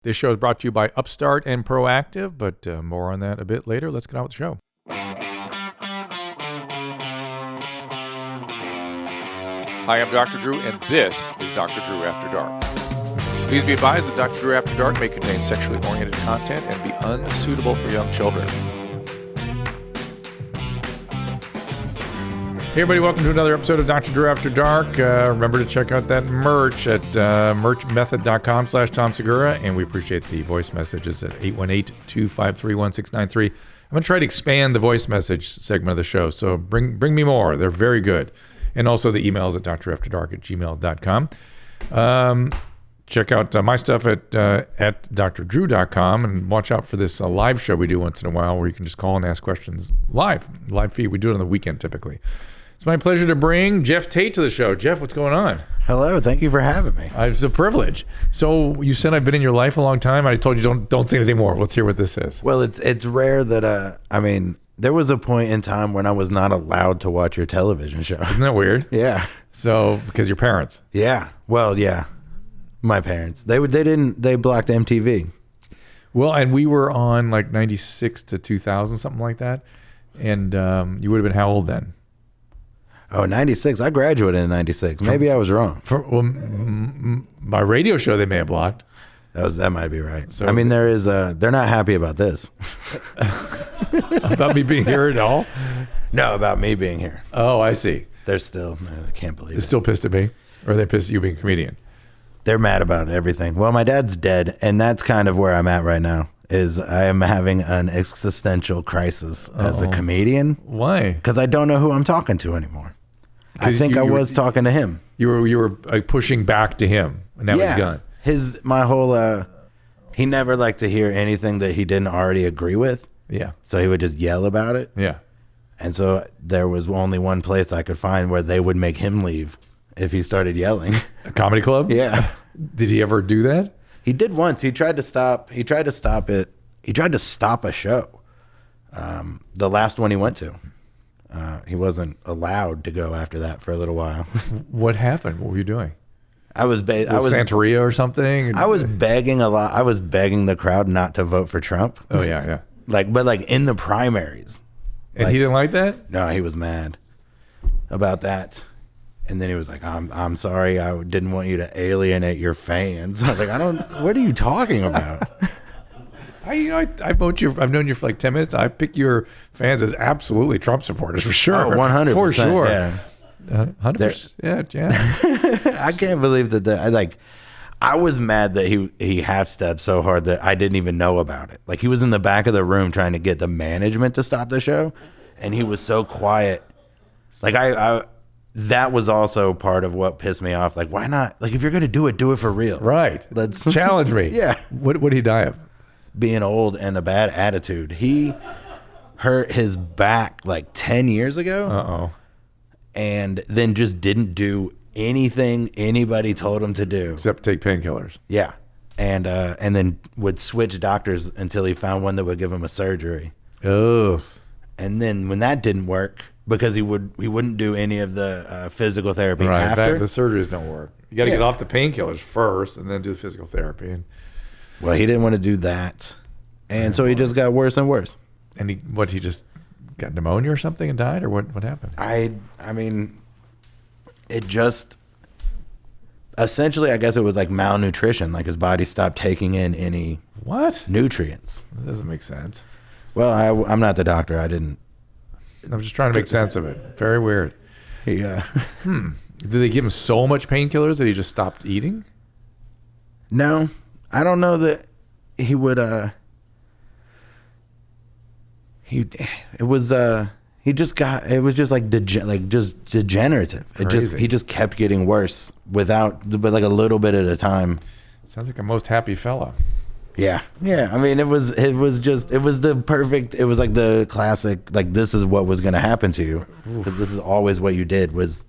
This show is brought to you by Upstart and Proactiv, but more on that a bit later. Let's get on with the show. Hi, I'm Dr. Drew, and this is Dr. Drew After Dark. Please be advised that Dr. Drew After Dark may contain sexually oriented content and be unsuitable for young children. Hey everybody, welcome to another episode of Dr. Drew After Dark. Remember to check out that merch at merchmethod.com/Tom Segura, and we appreciate the voice messages at 818-253-1693. I'm going to try to expand the voice message segment of the show, so bring me more. They're very good. And also the emails at drafterdark@gmail.com. Check out my stuff at drdrew.com, and watch out for this live show we do once in a while where you can just call and ask questions live feed. We do it on the weekend typically. It's my pleasure to bring Geoff Tate to the show. Geoff, what's going on? Hello, thank you for having me. It's a privilege. So you said I've been in your life a long time. I told you don't say anything more. Let's hear what this is. Well, it's rare that there was a point in time when I was not allowed to watch your television show. Isn't that weird? Yeah. So because your parents? Yeah. Well, yeah. My parents. They blocked MTV. Well, and we were on like 96 to 2000, something like that. And you would have been how old then? Oh, 96. I graduated in 96. Maybe I was wrong. My radio show they may have blocked. That might be right. So, I mean, they're not happy about this. About me being here at all? No, about me being here. Oh, I see. I can't believe it. They're still pissed at me? Or are they pissed at you being a comedian? They're mad about everything. Well, my dad's dead, and that's kind of where I'm at right now. Is I am having an existential crisis as a comedian. Why? Because I don't know who I'm talking to anymore. I think I was talking to him. You were like pushing back to him, and now he's gone. He never liked to hear anything that he didn't already agree with. Yeah. So he would just yell about it. Yeah. And so there was only one place I could find where they would make him leave if he started yelling. A comedy club? Yeah. Did he ever do that? He did once. He tried to stop it. He tried to stop a show. The last one he went to. He wasn't allowed to go after that for a little while. What happened? What were you doing? I was Santeria or something? I was begging a lot. I was begging the crowd not to vote for Trump. Oh yeah. But in the primaries. And he didn't like that? No, he was mad about that. And then he was like, I'm sorry, I didn't want you to alienate your fans. I was like, what are you talking about? I vote you. I've known you for like 10 minutes. I pick your fans as absolutely Trump supporters for sure. 100%. For sure. Yeah. 100%. Yeah. I can't believe that. I was mad that he half-stepped so hard that I didn't even know about it. Like, he was in the back of the room trying to get the management to stop the show, and he was so quiet. Like, that was also part of what pissed me off. Like, why not? Like, if you're going to do it for real. Right. Let's challenge me. Yeah. What did he die of? Being old and a bad attitude. He hurt his back like 10 years ago. Uh-oh. And then just didn't do anything anybody told him to do. Except take painkillers. Yeah. And then would switch doctors until he found one that would give him a surgery. Oh. And then when that didn't work, because he wouldn't do any of the physical therapy after. The surgeries don't work. You got to get off the painkillers first and then do the physical therapy. Well, he didn't want to do that. And so he just got worse and worse. And he just got pneumonia or something and died, or what happened? I mean, it just, essentially, I guess it was like malnutrition. Like, his body stopped taking in any nutrients. That doesn't make sense. Well, I'm not the doctor. I'm just trying to make sense of it. Very weird. Yeah. Did they give him so much painkillers that he just stopped eating? No, I don't know that he would. It was just like degenerative. He just kept getting worse but like a little bit at a time. Sounds like a most happy fella. Yeah. I mean, it was like the classic, like, this is what was going to happen to you. Because this is always what you did, was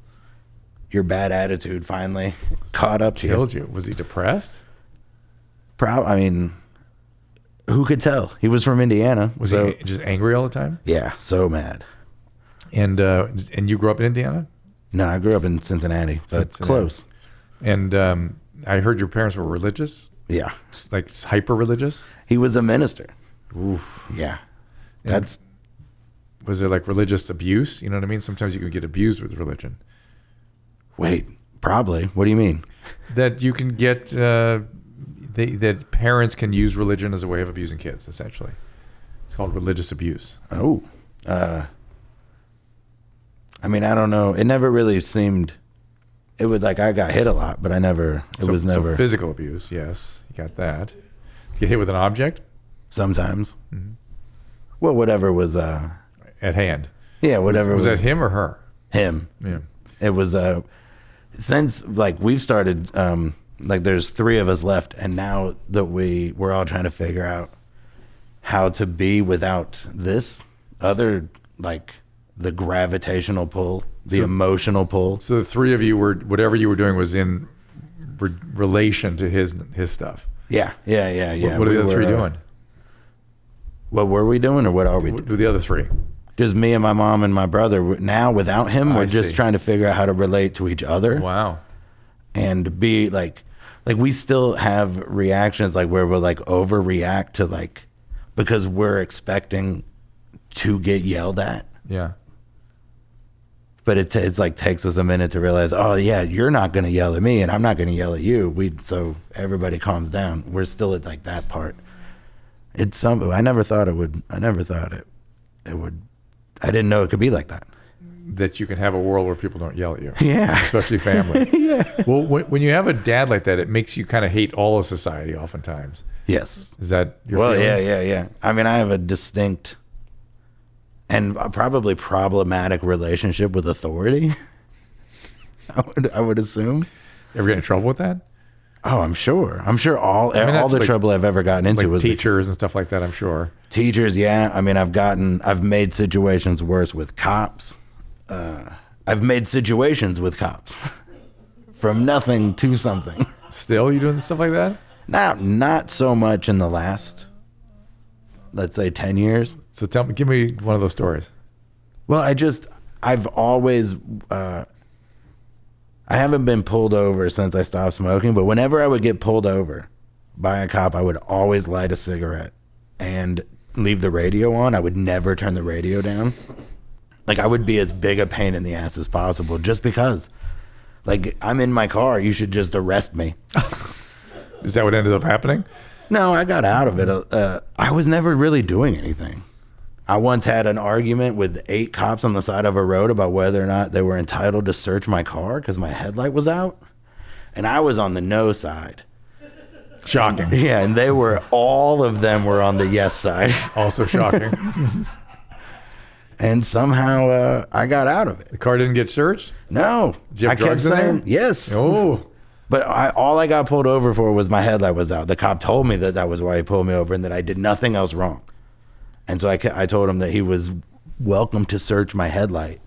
your bad attitude finally caught up to you. Killed you. Was he depressed? I mean, who could tell? He was from Indiana. Was he just angry all the time? Yeah, so mad. And you grew up in Indiana? No, I grew up in Cincinnati, but close. And I heard your parents were religious? Yeah. Like hyper religious? He was a minister. Oof. Yeah. And That's was it like religious abuse? You know what I mean? Sometimes you can get abused with religion. wait, probably. What do you mean? That you can get that parents can use religion as a way of abusing kids, essentially. It's called religious abuse. Oh. I mean, I don't know. It never really seemed. It was like I got hit a lot, but I never. It was never so physical abuse. Yes, you got that. Get hit with an object. Sometimes. Mm-hmm. Well, whatever was at hand. Yeah, whatever was that him or her? Him. Yeah. It was since like we've started like there's 3 of us left, and now that we're all trying to figure out how to be without this other, like the gravitational pull, the emotional pull. So the 3 of you were, whatever you were doing was in relation to his stuff. Yeah. What are the other 3 doing? What were we doing, or what are we doing? With the other 3? Just me and my mom and my brother. Now, without him, we're just trying to figure out how to relate to each other. Wow. And be like we still have reactions like where we'll like overreact to like, because we're expecting to get yelled at. Yeah. But it's like takes us a minute to realize, oh yeah, you're not going to yell at me and I'm not going to yell at you. So everybody calms down. We're still at like that part. It's something I never thought it would. I didn't know it could be like that. That you can have a world where people don't yell at you. Yeah. Especially family. Yeah. Well, when you have a dad like that, it makes you kind of hate all of society oftentimes. Yes. Is that your feeling? Yeah. I mean, I have a distinct and probably problematic relationship with authority. I would assume. Ever get in trouble with that? Oh, I'm sure. All the like, trouble I've ever gotten into like was teachers and stuff like that, I'm sure. Teachers, yeah. I mean, I've made situations worse with cops. I've made situations with cops from nothing to something. Still, you doing stuff like that? Not so much in the last, let's say 10 years. So give me one of those stories. Well, I've always, I haven't been pulled over since I stopped smoking, but whenever I would get pulled over by a cop, I would always light a cigarette and leave the radio on. I would never turn the radio down. Like, I would be as big a pain in the ass as possible just because. Like, I'm in my car. You should just arrest me. Is that what ended up happening? No, I got out of it. I was never really doing anything. I once had an argument with 8 cops on the side of a road about whether or not they were entitled to search my car because my headlight was out. And I was on the no side. Shocking. And all of them were on the yes side. Also shocking. And somehow I got out of it. The car didn't get searched? No. Did you have drugs in there? Yes. Oh. But all I got pulled over for was my headlight was out. The cop told me that was why he pulled me over and that I did nothing else wrong. And so I told him that he was welcome to search my headlight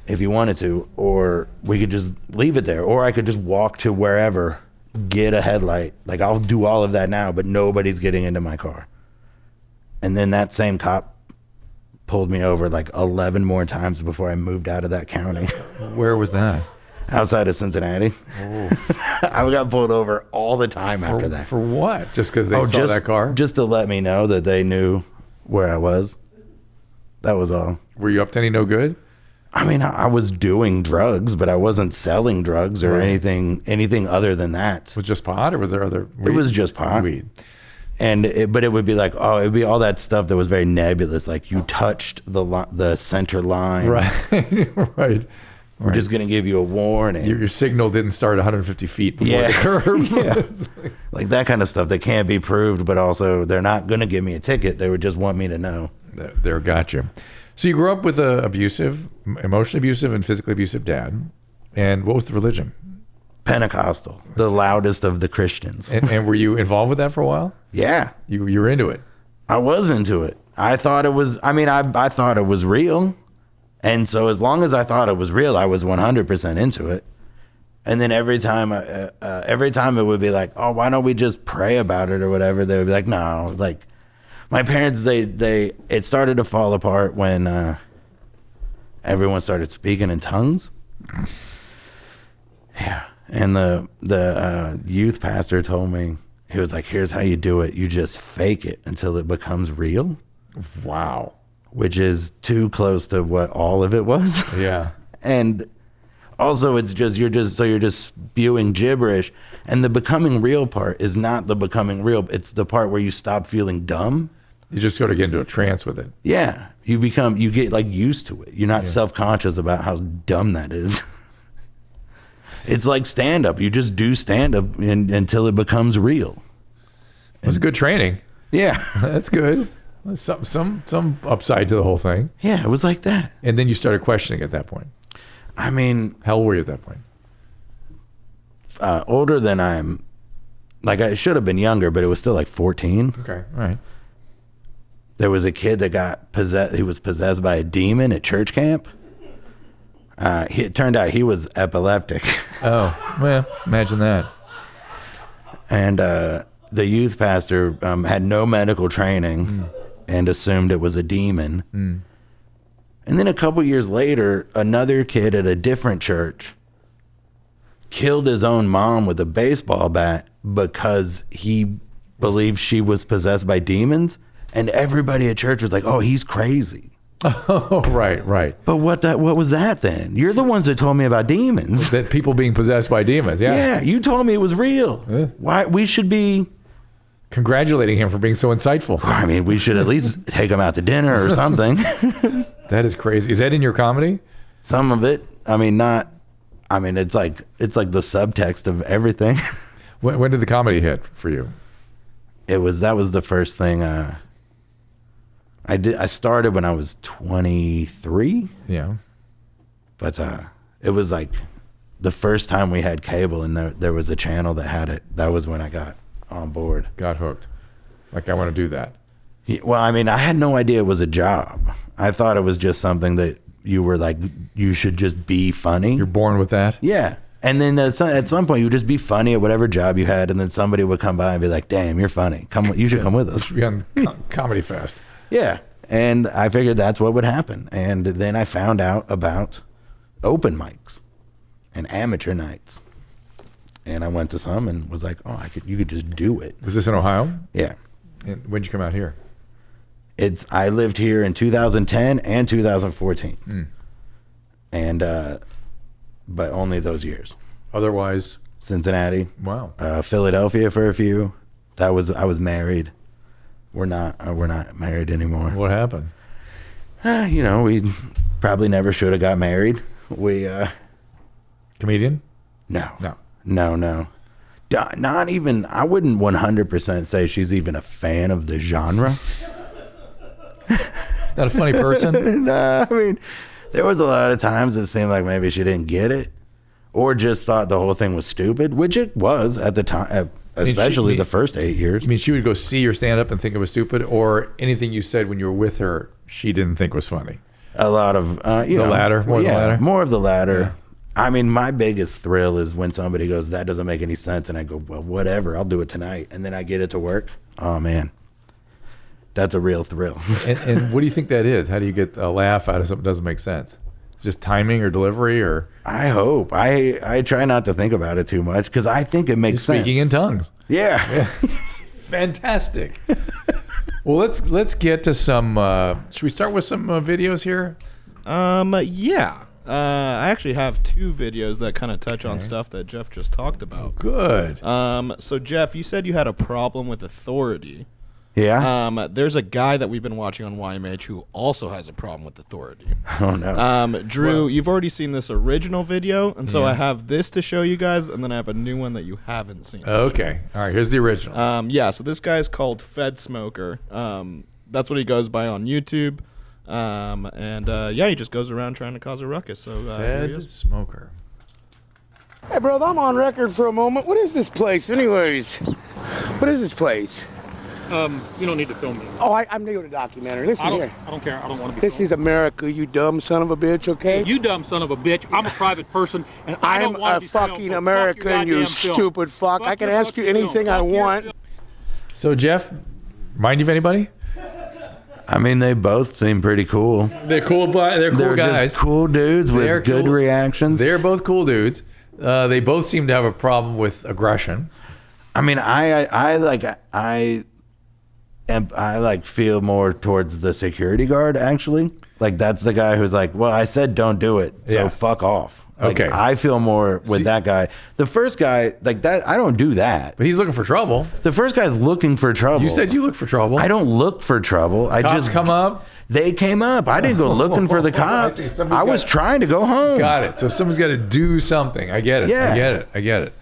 if he wanted to, or we could just leave it there, or I could just walk to wherever, get a headlight. Like, I'll do all of that now, but nobody's getting into my car. And then that same cop pulled me over like 11 more times before I moved out of that county. Where was that? Outside of Cincinnati. Oh. I got pulled over all the time after that. For what? Just because they saw that car? Just to let me know that they knew where I was. That was all. Were you up to any no good? I mean, I was doing drugs, but I wasn't selling drugs or anything other than that. Was it just pot, or was there other weed? It was just pot. Weed. But it would be like, it'd be all that stuff that was very nebulous. Like, you touched the center line. Right. Right. We're just going to give you a warning. Your signal didn't start 150 feet before the curb. Yeah. Like that kind of stuff that can't be proved, but also they're not going to give me a ticket. They would just want me to know. There, gotcha. So you grew up with a emotionally abusive and physically abusive dad. And what was the religion? Pentecostal, the loudest of the Christians. And were you involved with that for a while? Yeah. You were into it? I was into it. I thought it was, I thought it was real. And so as long as I thought it was real, I was 100% into it. And then every time it would be like, oh, why don't we just pray about it or whatever? They would be like, no. Like, my parents, it started to fall apart when everyone started speaking in tongues. Yeah. And the youth pastor told me, he was like, here's how you do it. You just fake it until it becomes real. Wow. Which is too close to what all of it was. Yeah. And also you're just spewing gibberish. And the becoming real part is not the becoming real. It's the part where you stop feeling dumb. You just sort of get into a trance with it. Yeah. You get like used to it. You're not self-conscious about how dumb that is. It's like stand-up. You just do stand-up until it becomes real. It's good training. Yeah. That's good. Some upside to the whole thing. Yeah, it was like that. And then you started questioning at that point. I mean... How old were you at that point? Older than I should have been younger, but it was still like 14. Okay, all right. There was a kid that got possessed. He was possessed by a demon at church camp. It turned out he was epileptic. Oh, well, imagine that. And the youth pastor had no medical training and assumed it was a demon. And then a couple years later, another kid at a different church killed his own mom with a baseball bat because he believed she was possessed by demons. And everybody at church was like, oh, he's crazy. Oh, right. But what was that then? You're the ones that told me about demons. That people being possessed by demons, yeah. Yeah, you told me it was real. Why we should be congratulating him for being so insightful. I mean, we should at least take him out to dinner or something. That is crazy. Is that in your comedy? Some of it. I mean, it's like the subtext of everything. When did the comedy hit for you? That was the first thing I started when I was 23. Yeah. But it was like the first time we had cable and there was a channel that had it. That was when I got on board. Got hooked. Like, I want to do that. Yeah, well, I mean, I had no idea it was a job. I thought it was just something that you were like, you should just be funny. You're born with that? Yeah. And then at some point, you would just be funny at whatever job you had, and then somebody would come by and be like, damn, you're funny. You should come with us. Be on Comedy Fest. Yeah. And I figured that's what would happen. And then I found out about open mics and amateur nights. And I went to some and was like, oh, you could just do it. Was this in Ohio? Yeah. And when did you come out here? I lived here in 2010 and 2014. And but only those years. Otherwise, Cincinnati. Wow. Philadelphia for a few. I was married. We're not married anymore. What happened? We probably never should have got married. We Comedian? No. No. Not even. I wouldn't 100% say she's even a fan of the genre. Not a funny person? No, I mean, there was a lot of times it seemed like maybe she didn't get it, or just thought the whole thing was stupid, which it was at the time, especially the first 8 years. I mean, she would go see your stand-up and think it was stupid, or anything you said when you were with her, she didn't think was funny? A lot of, the latter? More of the latter? More of the latter. Yeah. I mean, my biggest thrill is when somebody goes, that doesn't make any sense, and I go, well, whatever, I'll do it tonight. And then I get it to work. Oh, man. That's a real thrill. and what do you think that is? How do you get a laugh out of something that doesn't make sense? It's just timing or delivery, or? I hope. I try not to think about it too much because I think it makes sense. Speaking in tongues. Yeah. Fantastic. Well, let's get to some. Should we start with some videos here? Yeah. I actually have 2 videos that kind of touch on stuff that Geoff just talked about. Good. So Geoff, you said you had a problem with authority. Yeah. There's a guy that we've been watching on YMH who also has a problem with authority. Oh no. Drew, you've already seen this original video, and so I have this to show you guys, and then I have a new one that you haven't seen. Okay. All right. Here's the original. Yeah. So this guy's called Fed Smoker. That's what he goes by on YouTube. He just goes around trying to cause a ruckus. So here he Fed is. Smoker. Hey, brother, I'm on record for a moment. What is this place, anyways? What is this place? You don't need to film me. Oh, I'm doing a documentary. Listen here. I don't care. I don't want to be This filmed. is America, you dumb son of a bitch, okay? You dumb son of a bitch. I'm a private person, and I I'm don't want a to be filmed, fucking so fuck American, your you goddamn film. stupid fuck. I can your ask you fucking anything film. I Fuck your want. film. So, Geoff, mind you of anybody? I mean, they both seem pretty cool. They're cool. They're cool They're guys. just cool dudes with They're good cool. reactions. They're both cool dudes. They both seem to have a problem with aggression. I mean, I feel more towards the security guard, actually. Like, that's the guy who's like, well, I said don't do it, so fuck off. Like, Okay. I feel more with that guy. The first guy, like that, I don't do that. But he's looking for trouble. The first guy's looking for trouble. You said you look for trouble. I don't look for trouble. I Cops just come up. They came up. I didn't go looking for the cops. I was trying to go home. Got it. So someone's got to do something. I get it. Yeah. I get it.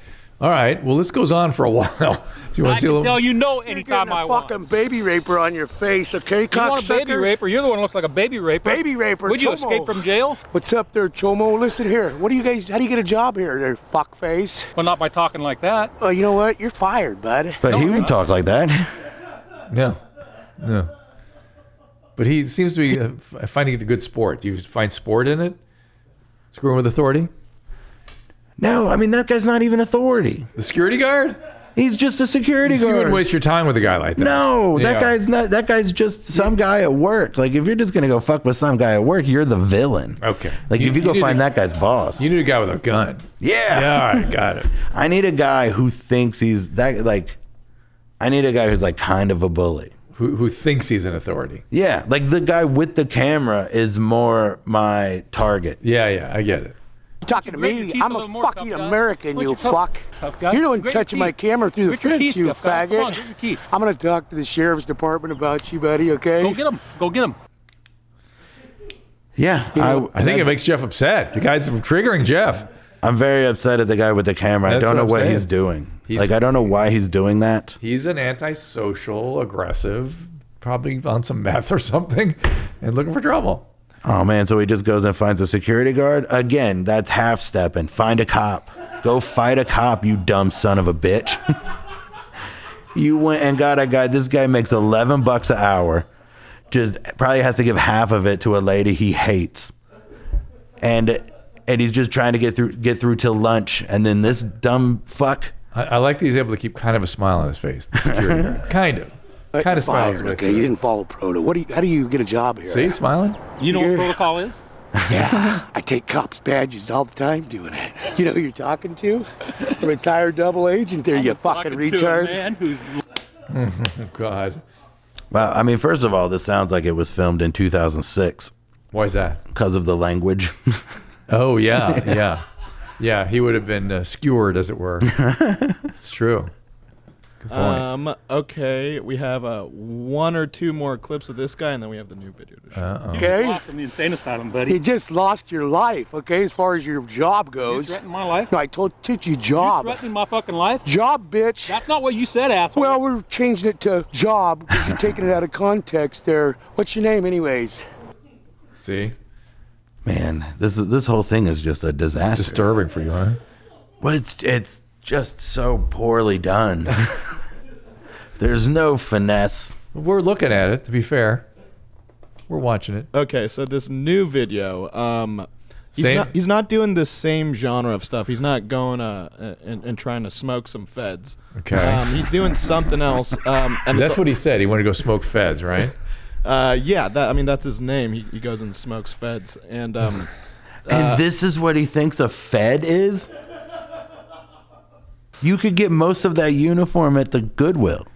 All right. Well, this goes on for a while. Do you want I to see a can little? tell you no You're anytime getting I a want. fucking baby raper on your face, okay, You want a baby cocksucker? raper? You're the one who looks like a baby raper. Baby raper, Would you Chomo. escape from jail? What's up there, Chomo? Listen here. What do you guys? How do you get a job here, there, fuckface? Well, not by talking like that. Oh, you know what? You're fired, bud. But he would talk like that. No. But he seems to be finding it a good sport. Do you find sport in it? Screwing with authority? No, I mean, that guy's not even authority. The security guard? He's just a security So you guard. wouldn't waste your time with a guy like that. No, Yeah. that guy's not. That guy's just some guy at work. Like, if you're just gonna go fuck with some guy at work, you're the villain. Okay. Like, if you go need find a- that guy's boss. You need a guy with a gun. Yeah. Yeah, all right, got it. I need a guy who thinks he's that. Like, I need a guy who's like kind of a bully. Who thinks he's an authority. Yeah, like the guy with the camera is more my target. Yeah, I get it. You talking to Grit your me? teeth I'm a a little more, fucking tough guy. American, Grit you your tough- fuck. tough guy. You're the one Grit your touching my teeth. camera through the Grit your fence, teeth, you tough guy. Come on, faggot. grit your teeth. I'm gonna talk to the sheriff's department about you, buddy. Okay? Go get him. Go get him. Yeah, I think it makes Geoff upset. You guys are triggering Geoff. I'm very upset at the guy with the camera. That's I don't know what I'm what he's saying. doing. He's- Like, I don't know why he's doing that. He's an antisocial, aggressive, probably on some meth or something, and looking for trouble. Oh man, so he just goes and finds a security guard? Again, that's half stepping. Find a cop. Go fight a cop, you dumb son of a bitch. You went and got a guy. This guy makes $11 an hour. Just probably has to give half of it to a lady he hates. And he's just trying to get through till lunch, and then this dumb fuck. I like that he's able to keep kind of a smile on his face. The security guard. Kind of You're smiles. fired, with okay? you. You didn't follow proto. How do you get a job here? See, smiling? You know You're- what protocol is? Yeah, I take cops' badges all the time doing it. You know who you're talking to? A retired double agent there, you fucking Talking to a retard. man who's Oh, God. Well, I mean, first of all, this sounds like it was filmed in 2006 Why is that? because of the language. Oh, yeah. Yeah, he would have been skewered, as it were. It's true. Good point. Okay, we have one or two more clips of this guy, and then we have the new video to show. Okay? locked in the insane asylum, buddy. You just lost your life, okay, as far as your job You goes. threatening my life? No, I told you You job. threatening my fucking life? Job, bitch. That's not what you said, asshole. Well, we're changing it to job because you're taking it out of context there. What's your name, anyways? See? Man, this whole thing is just a disaster. Disturbing for you, huh? Well, it's just so poorly done. There's no finesse. We're looking at it, to be fair. We're watching it. Okay, so this new video, Same? he's not doing the same genre of stuff. He's not going and trying to smoke some feds. Okay. He's doing something else. And That's what he said. He wanted to go smoke feds, right? yeah, that's his name. He goes and smokes feds, and And this is what he thinks a Fed is? You could get most of that uniform at the Goodwill.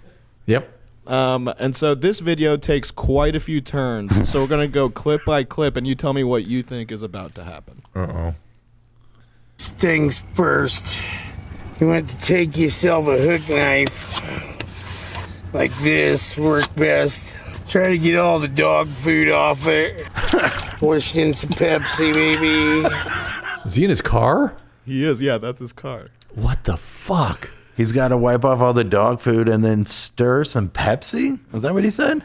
Yep. and so this video takes quite a few turns. So we're gonna go clip by clip, and you tell me what you think is about to happen. Uh-oh. Things first. You want to take yourself a hook knife. Like this, work best. Try to get all the dog food off it. Push in some Pepsi, maybe. Is he in his car? He is, yeah, that's his car. What the fuck? He's got to wipe off all the dog food and then stir some Pepsi? Is that what he said?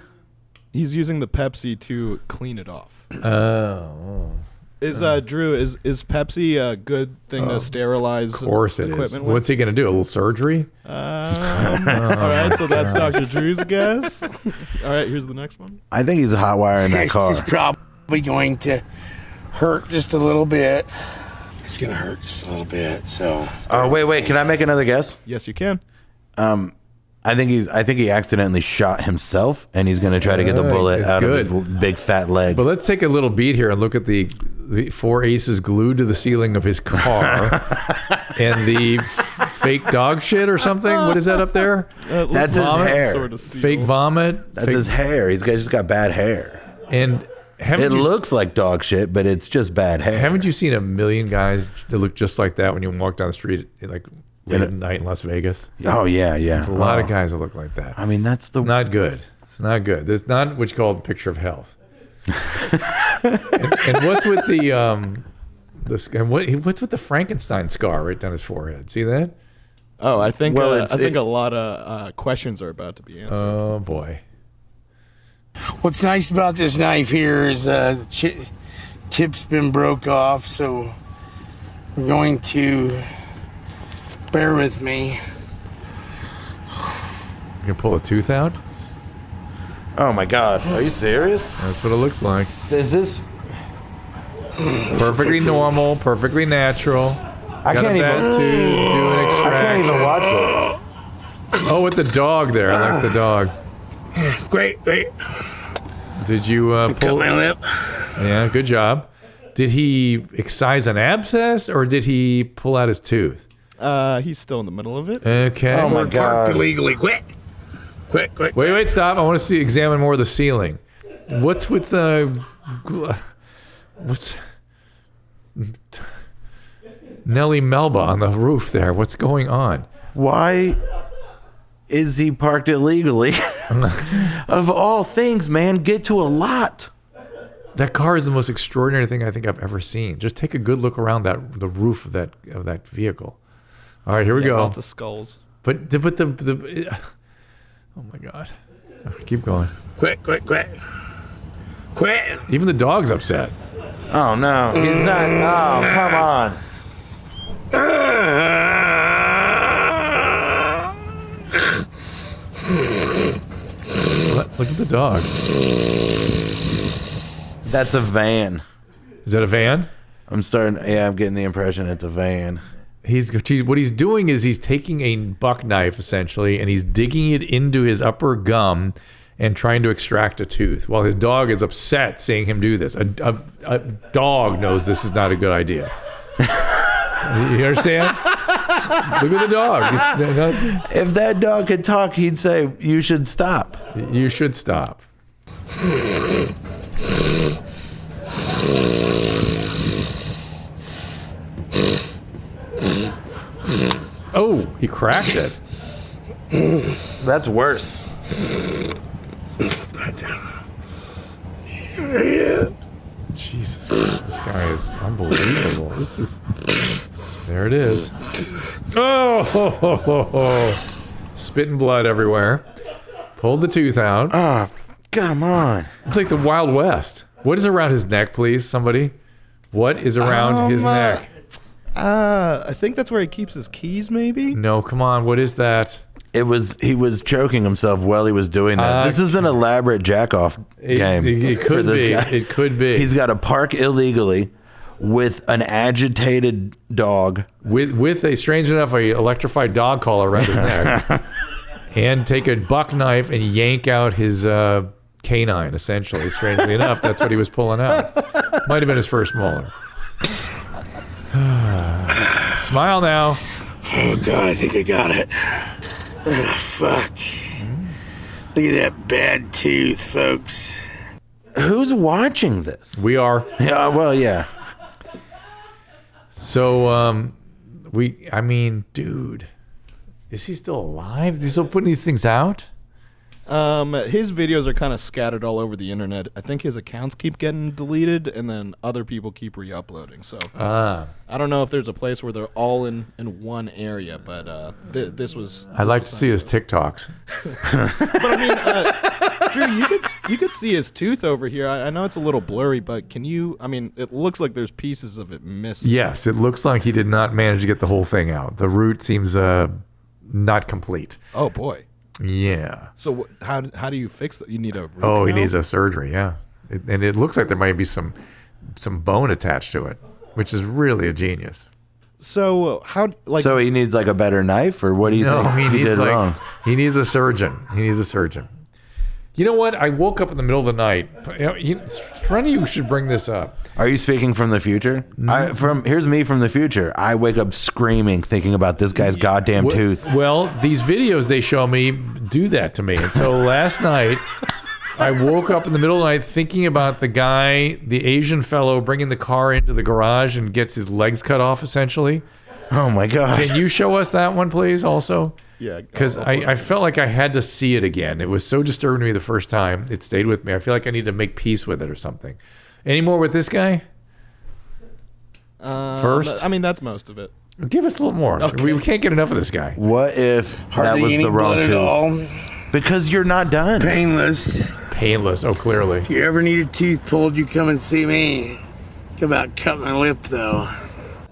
He's using the Pepsi to clean it off. Oh. Is Drew, is Pepsi a good thing to sterilize Of course it is. equipment with? What's he going to do? A little surgery? All right, so that's Dr. Drew's guess. All right, here's the next one. I think he's hot wiring that This car. is probably going to hurt just a little bit. It's going to hurt just a little bit, so. Oh, wait. Can I make another guess? Yes, you can. I think he accidentally shot himself, and he's going to try to get the bullet It's out good. of his big fat leg. But let's take a little beat here and look at the 4 aces glued to the ceiling of his car and the fake dog shit or something. What is that up there? That's his hair. Sort of seal. Fake vomit. That's his hair. He's just got bad hair. And It looks like dog shit, but it's just bad hair. haven't you seen a million guys that look just like that when you walk down the street like late at night in Las Vegas? Oh yeah, yeah. There's a lot of guys that look like that. I mean, that's the It's not good. It's not good. It's not what you call the picture of health. and what's with what's with the Frankenstein scar right down his forehead? See that? Oh, I think Well, I think a lot of questions are about to be answered. Oh boy. What's nice about this knife here is the tip's been broke off, so we're going to bear with me. You can pull a tooth out? Oh my God, are you serious? That's what it looks like. Is this? Perfectly normal, perfectly natural. I Got can't a bad tooth, do an I extraction. can't even watch this. Oh, with the dog there. I like the dog. Great. Did you Cut pull? my lip. Yeah, good job. Did he excise an abscess or did he pull out his tooth? He's still in the middle of it. Okay. Oh my We're parked God. illegally. Quick. Wait, stop. I want to examine more of the ceiling. What's with the what's Nelly Melba on the roof there? What's going on? Why is he parked illegally? Of all things, man, get to a lot. That car is the most extraordinary thing I think I've ever seen. Just take a good look around the roof of that vehicle. All right, here we go. Lots of skulls. But the oh my God. Keep going. Quick. Even the dog's upset. Oh no, he's not. Oh, come on. Look at the dog. That's a van. Is that a van? I'm getting the impression it's a van. What he's doing is he's taking a buck knife essentially and he's digging it into his upper gum and trying to extract a tooth while his dog is upset seeing him do this. A dog knows this is not a good idea. You understand? Look at the dog. If that dog could talk, he'd say, "You should stop." You should stop. Oh, he cracked it. That's worse. Jesus, this guy is unbelievable. There it is. Oh, spitting blood everywhere. Pulled the tooth out. Oh, come on. It's like the Wild West. What is around his neck, please, somebody? What is around his neck? I think that's where he keeps his keys, maybe? No, come on. What is that? He was choking himself while he was doing that. This is an elaborate jack-off game. It for could this be. guy. It could be. He's got to park illegally with an agitated dog. with a strange enough a electrified dog collar around his neck, and take a buck knife and yank out his canine. Essentially, strangely enough, that's what he was pulling out. Might have been his first molar. Smile now. Oh God, I think I got it. Oh, fuck. Look at that bad tooth, folks. Who's watching this? We are. Yeah, well, yeah. So, dude, is he still alive? Is he still putting these things out? His videos are kind of scattered all over the internet. I think his accounts keep getting deleted, and then other people keep re-uploading. So I don't know if there's a place where they're all in one area, but this was. I'd like to see his TikToks. But I mean, Drew, you could see his tooth over here. I know it's a little blurry, but can you? I mean, it looks like there's pieces of it missing. Yes, it looks like he did not manage to get the whole thing out. The root seems not complete. Oh boy. Yeah. So how do you fix that? You need a root Oh, he canal? needs a surgery. Yeah, and it looks like there might be some bone attached to it, which is really a genius. So how like So he needs like a better knife, or what do you think he did wrong? He needs a surgeon. He needs a surgeon. You know what? I woke up in the middle of the night. One of you should bring this up. Are you speaking from the future? Here's me from the future. I wake up screaming, thinking about this guy's goddamn tooth. Well, these videos they show me do that to me. And so last night, I woke up in the middle of the night thinking about the guy, the Asian fellow, bringing the car into the garage and gets his legs cut off, essentially. Oh my god! Can you show us that one, please? Also. Yeah, Because I felt like I had to see it again. It was so disturbing to me the first time. It stayed with me. I feel like I need to make peace with it or something. Any more with this guy? First? I mean, that's most of it. Give us a little more. Okay. We can't get enough of this guy. What if Hardly that was any the wrong blood at tooth? all. Because you're not done. Painless. Painless. Oh, clearly. If you ever need a tooth pulled, you come and see me. Think about cutting my lip, though.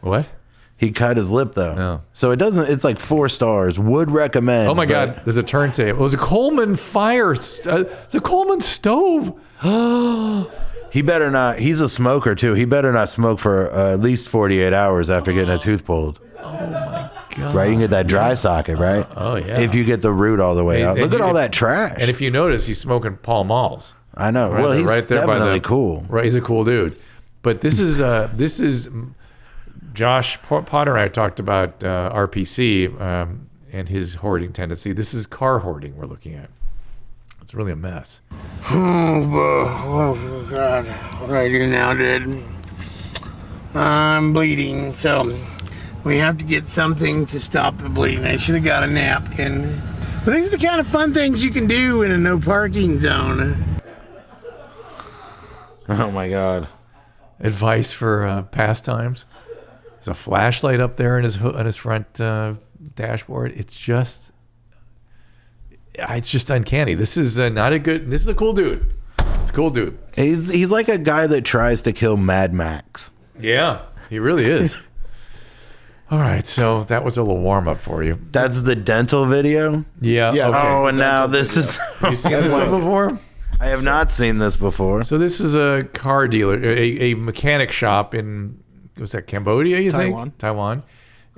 What? He cut his lip though. No. So it doesn't. It's like 4 stars. Would recommend. Oh my but- God! There's a turntable. It was a Coleman fire. It's a Coleman stove. He better not. He's a smoker too. He better not smoke for at least 48 hours after getting a tooth pulled. Oh my God! Right, you can get that dry socket, right? Oh yeah. If you get the root all the way out. And Look at you- all that trash. And if you notice, he's smoking Pall Malls. I know. Right Well, there- he's right there by definitely the- cool. Right, he's a cool dude. But this is Josh Potter and I talked about RPC and his hoarding tendency. This is car hoarding we're looking at. It's really a mess. Oh, God. What do I do now, dude? I'm bleeding, so we have to get something to stop the bleeding. I should have got a napkin. But these are the kind of fun things you can do in a no parking zone. Oh my God. Advice for pastimes. There's a flashlight up there in his front dashboard. It's just uncanny. This is not a good. This is a cool dude. It's a cool dude. He's like a guy that tries to kill Mad Max. Yeah, he really is. All right, so that was a little warm up for you. That's the dental video. Yeah. Yeah. Okay. Oh, and now this is. You seen this one before? I have not seen this before. So this is a car dealer, a mechanic shop in, was that Cambodia, you Taiwan. think? Taiwan.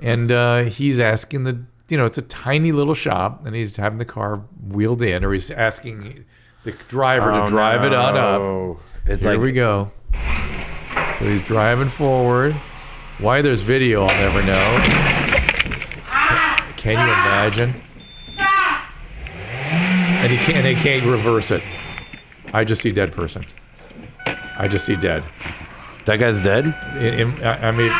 And he's asking it's a tiny little shop, and he's having the car wheeled in, or he's asking the driver to drive it on up. It's Here like we go. So he's driving forward. Why there's video, I'll never know. Can you imagine? And he can't reverse it. I just see dead person. I just see dead. that guy's dead. I mean,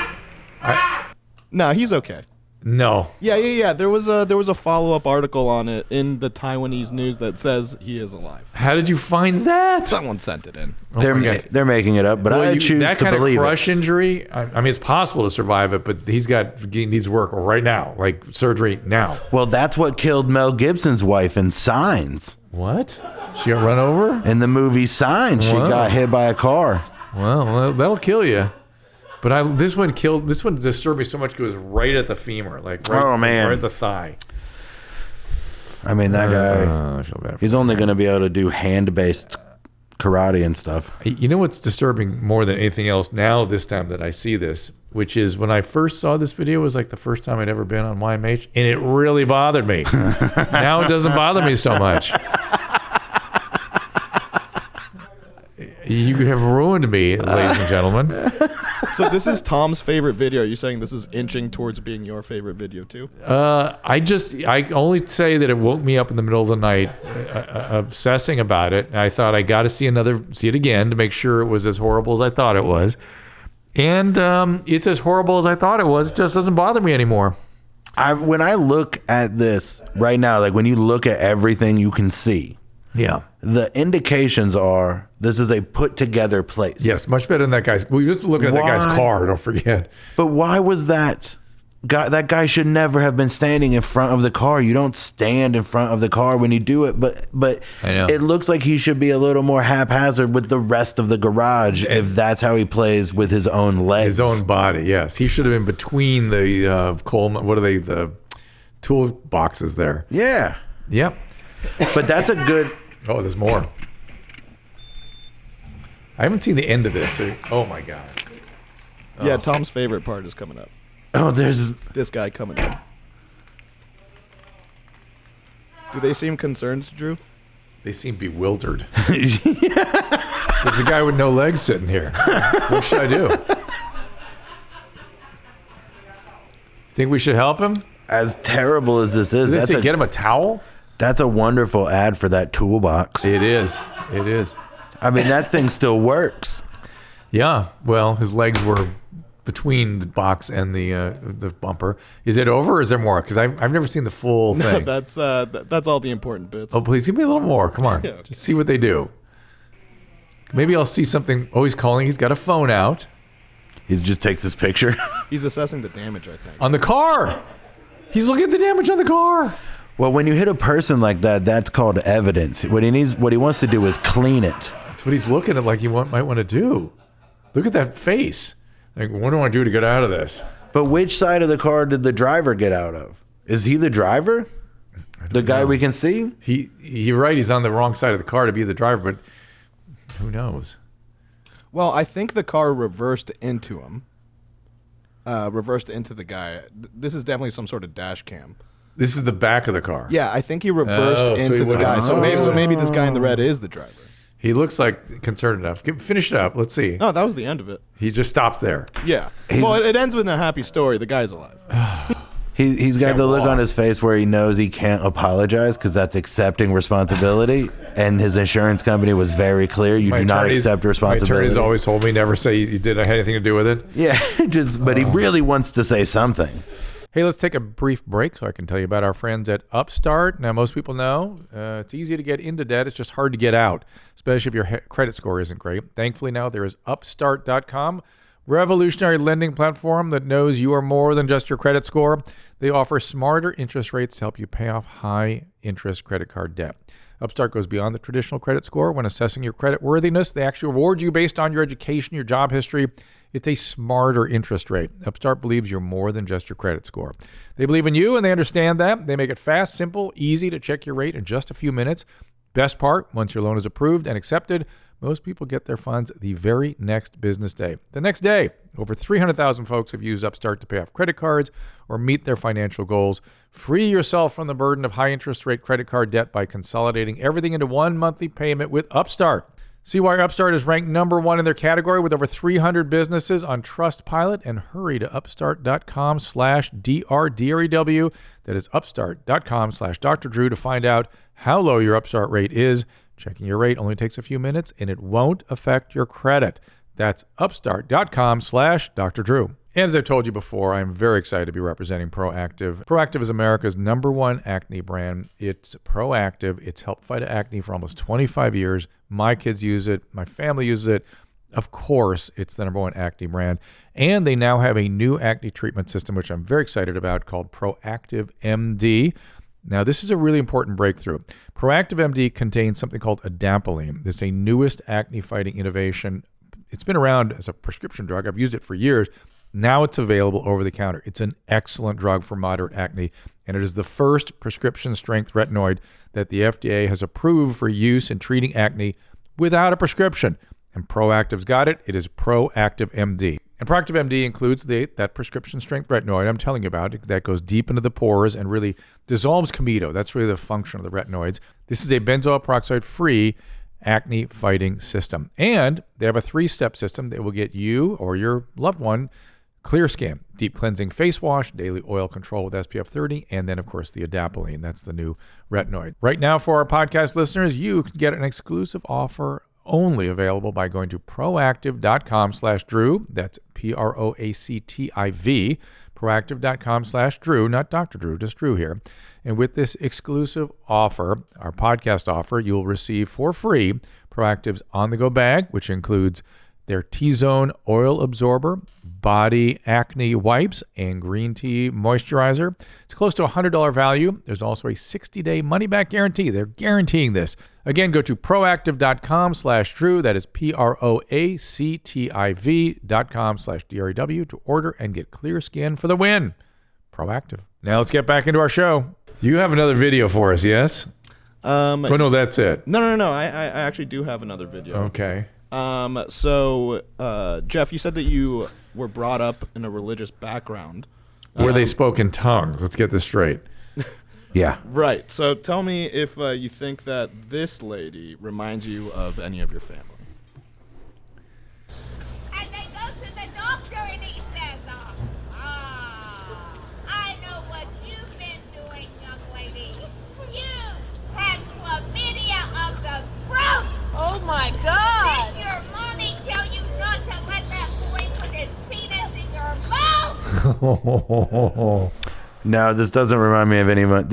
No, he's okay. no. Yeah. There was a follow-up article on it in the Taiwanese news that says he is alive. How did you find that? Someone sent it in. They're they're making it up, but I choose that to kind of believe crush it. injury. I mean, it's possible to survive it, but he needs work right now, like surgery now. Well, that's what killed Mel Gibson's wife in Signs. What? She got run over? In the movie Signs, she Wow. got hit by a car. Well, that'll kill you. But this one disturbed me so much because it was right at the femur, like right, Oh, man. right at the thigh. I mean, that guy, I feel bad. he's only going to be able to do hand-based karate and stuff. You know what's disturbing more than anything else now, this time that I see this, which is when I first saw this video, it was like the first time I'd ever been on YMH, and it really bothered me. Now it doesn't bother me so much. You have ruined me, ladies and gentlemen. So this is Tom's favorite video. Are you saying this is inching towards being your favorite video too? I only say that it woke me up in the middle of the night, obsessing about it. I thought I got to see it again to make sure it was as horrible as I thought it was. And it's as horrible as I thought it was. It just doesn't bother me anymore. When I look at this right now, like when you look at everything you can see, Yeah. the indications are this is a put together place. Yes, much better than that guy's. We were just looking at that guy's Why? car. Don't forget. But why was that guy? That guy should never have been standing in front of the car. You don't stand in front of the car when you do it. But I know. it looks like he should be a little more haphazard with the rest of the garage if that's how he plays with his own legs. His own body. Yes, he should have been between the Coleman. What are they? The tool boxes there. Yeah. Yep. But that's a good. Oh, there's more. I haven't seen the end of this. So, oh my god. Yeah, Tom's favorite part is coming up. Oh, there's this guy coming in. Do they seem concerned, Drew? They seem bewildered. There's a guy with no legs sitting here. What should I do? Think we should help him? as terrible as this is. Did they say get him a towel? That's a wonderful ad for that toolbox. It is. It is. I mean, that thing still works. Yeah. Well, his legs were between the box and the bumper. Is it over or is there more? Because I've never seen the full thing. That's all the important bits. Oh, please give me a little more. Come on. Yeah, okay. Just see what they do. Maybe I'll see something. Oh, he's calling. He's got a phone out. He just takes this picture. He's assessing the damage, I think. On the car. He's looking at the damage on the car. Well, when you hit a person like that, that's called evidence. What he wants to do is clean it. That's what he's looking at like he might want to do. Look at that face. Like, what do I do to get out of this? But which side of the car did the driver get out of? Is he the driver? The guy we can see? You're right. He's on the wrong side of the car to be the driver, but who knows? Well, I think the car reversed into him. Reversed into the guy. This is definitely some sort of dash cam. This is the back of the car. Yeah, I think he reversed so into he the guy. So maybe this guy in the red is the driver. He looks like concerned enough. Finish it up. Let's see. No, that was the end of it. He just stops there. Yeah. Well, it ends with a happy story. The guy's alive. He's got Can't the look walk. on his face where he knows he can't apologize because that's accepting responsibility. And his insurance company was very clear. You do not accept My responsibility. attorney's always told me never say you did have anything to do with it. Yeah, but he really wants to say something. Hey, let's take a brief break so I can tell you about our friends at Upstart. Now, most people know it's easy to get into debt. It's just hard to get out, especially if your credit score isn't great. Thankfully, now there is Upstart.com, revolutionary lending platform that knows you are more than just your credit score. They offer smarter interest rates to help you pay off high-interest credit card debt. Upstart goes beyond the traditional credit score when assessing your credit worthiness. They actually reward you based on your education, your job history. It's a smarter interest rate. Upstart believes you're more than just your credit score. They believe in you and they understand that. They make it fast, simple, easy to check your rate in just a few minutes. Best part, once your loan is approved and accepted, most people get their funds the very next business day. The next day, over 300,000 folks have used Upstart to pay off credit cards or meet their financial goals. Free yourself from the burden of high interest rate credit card debt by consolidating everything into one monthly payment with Upstart. See why Upstart is ranked #1 in their category with over 300 businesses on Trustpilot, and hurry to upstart.com/DRDREW. That is upstart.com/Dr. Drew to find out how low your Upstart rate is. Checking your rate only takes a few minutes and it won't affect your credit. That's upstart.com/Dr. Drew. As I've told you before, I'm very excited to be representing Proactiv. Proactiv is America's #1 acne brand. It's proactive. It's helped fight acne for almost 25 years. My kids use it. My family uses it. Of course, it's the #1 acne brand. And they now have a new acne treatment system, which I'm very excited about, called Proactiv MD. Now, this is a really important breakthrough. Proactiv MD contains something called adapalene. It's a newest acne-fighting innovation. It's been around as a prescription drug. I've used it for years. Now it's available over the counter. It's an excellent drug for moderate acne, and it is the first prescription-strength retinoid that the FDA has approved for use in treating acne without a prescription. And Proactiv's got it. It is Proactiv MD. And Proactiv MD includes that prescription-strength retinoid I'm telling you about that goes deep into the pores and really dissolves comedo. That's really the function of the retinoids. This is a benzoyl peroxide-free acne-fighting system. And they have a 3-step system that will get you or your loved one clear skin, deep cleansing face wash, daily oil control with SPF 30, and then, of course, the adapalene. That's the new retinoid. Right now, for our podcast listeners, you can get an exclusive offer only available by going to proactiv.com/Drew. That's PROACTIV, proactiv.com/Drew, not Dr. Drew, just Drew here. And with this exclusive offer, our podcast offer, you'll receive for free Proactiv's on-the-go bag, which includes their T-Zone oil absorber, body acne wipes, and green tea moisturizer. It's close to $100 value. There's also a 60-day money-back guarantee. They're guaranteeing this. Again, go to proactiv.com/Drew. That is PROACTIV.com/DREW to order and get clear skin for the win. Proactiv. Now let's get back into our show. You have another video for us, yes? Oh, no, that's it. No. I actually do have another video. Okay. So, Geoff, you said that you were brought up in a religious background. Where they spoke in tongues. Let's get this straight. Yeah. Right. So tell me if you think that this lady reminds you of any of your family. And they go to the doctor and he says, I know what you've been doing, young lady. You have chlamydia of the throat. Oh my God! Did your mommy tell you not to let that boy put his penis in your mouth? No, this doesn't remind me of anyone.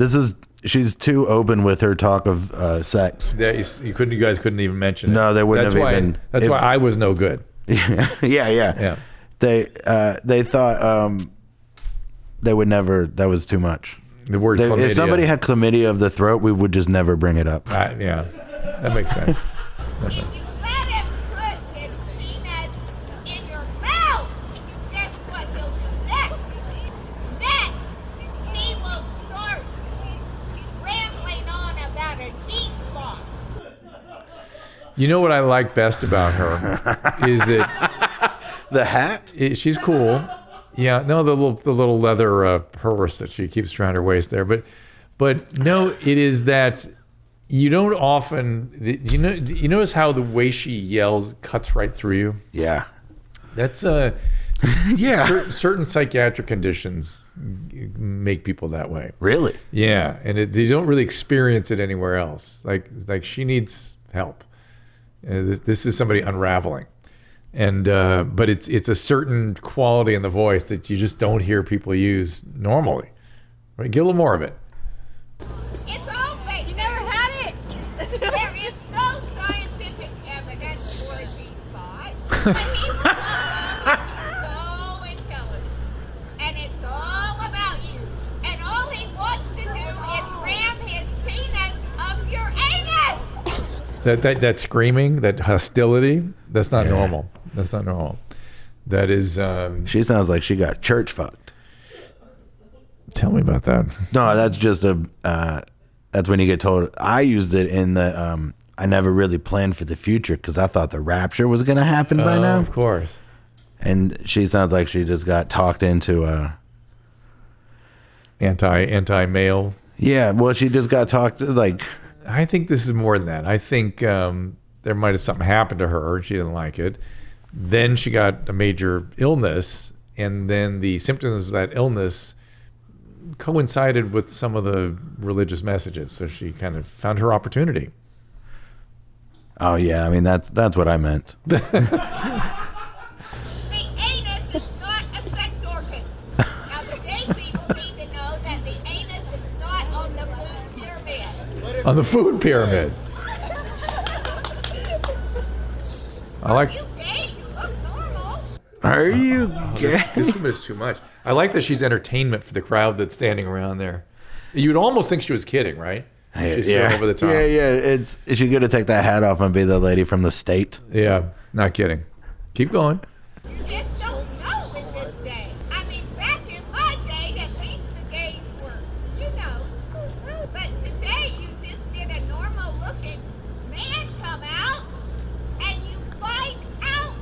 She's too open with her talk of sex. Yeah, you guys couldn't even mention it. No, they wouldn't have even. That's why I was no good. Yeah. They thought they would never. That was too much. The word chlamydia. If somebody had chlamydia of the throat, we would just never bring it up. Yeah, that makes sense. If you let him put his penis in your mouth, guess what he'll do next? Next, he will start rambling on about a G-spot. You know what I like best about her is that The hat? she's cool. Yeah, no, the little leather purse that she keeps around her waist there, but no, it is that you don't often you notice how the way she yells cuts right through you. Yeah. That's Yeah. certain psychiatric conditions make people that way. Really? Yeah, and you don't really experience it anywhere else. Like she needs help. This is somebody unraveling, and but it's a certain quality in the voice that you just don't hear people use normally. Right? Get a little more of it. It's all fake. She never had it. There is no scientific evidence for a G-spot. But he's so intelligent. And it's all about you. And all he wants to do is ram his penis up your anus. That screaming, that hostility, that's not normal. That's not normal. That is. She sounds like she got church fucked. Tell me about that. No, that's just that's when you get told. I used it in the, I never really planned for the future because I thought the rapture was going to happen by now. Of course. And she sounds like she just got talked into Anti-male. Yeah, well, she just got talked like. I think this is more than that. I think there might have something happened to her and she didn't like it. Then she got a major illness, and then the symptoms of that illness coincided with some of the religious messages. So she kind of found her opportunity. Oh yeah, I mean that's what I meant. The anus is not a sex organ. Now, the gay people need to know that the anus is not on the food pyramid. On the food pyramid. I like. You gay? You look normal. Are you gay? This woman is too much. I like that she's entertainment for the crowd that's standing around there. You'd almost think she was kidding, right? She's so over the top. Yeah. It's she gonna take that hat off and be the lady from the state. Yeah, not kidding. Keep going. You just don't know in this day. I mean, back in my day, at least the gays were, But today, you just get a normal-looking man come out, and you find out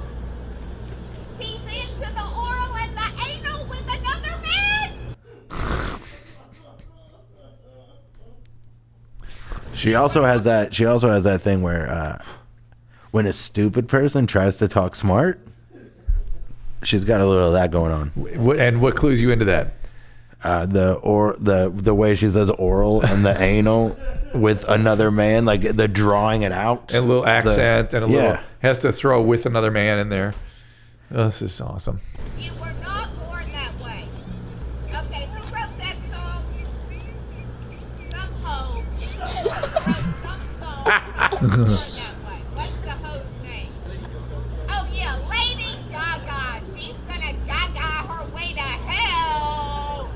he's into the oral and the anal with another man. She also has that. She also has that thing where when a stupid person tries to talk smart, she's got a little of that going on. What clues you into that? The way she says oral and the anal with another man, like the drawing it out, And a little accent and a little yeah. has to throw with another man in there. Oh, this is awesome. You were not born that way. Okay, who wrote that song? Some hoe. Wrote some song. Born that way. What's the hoe's name? Oh yeah, Lady Gaga. She's gonna gaga her way to hell.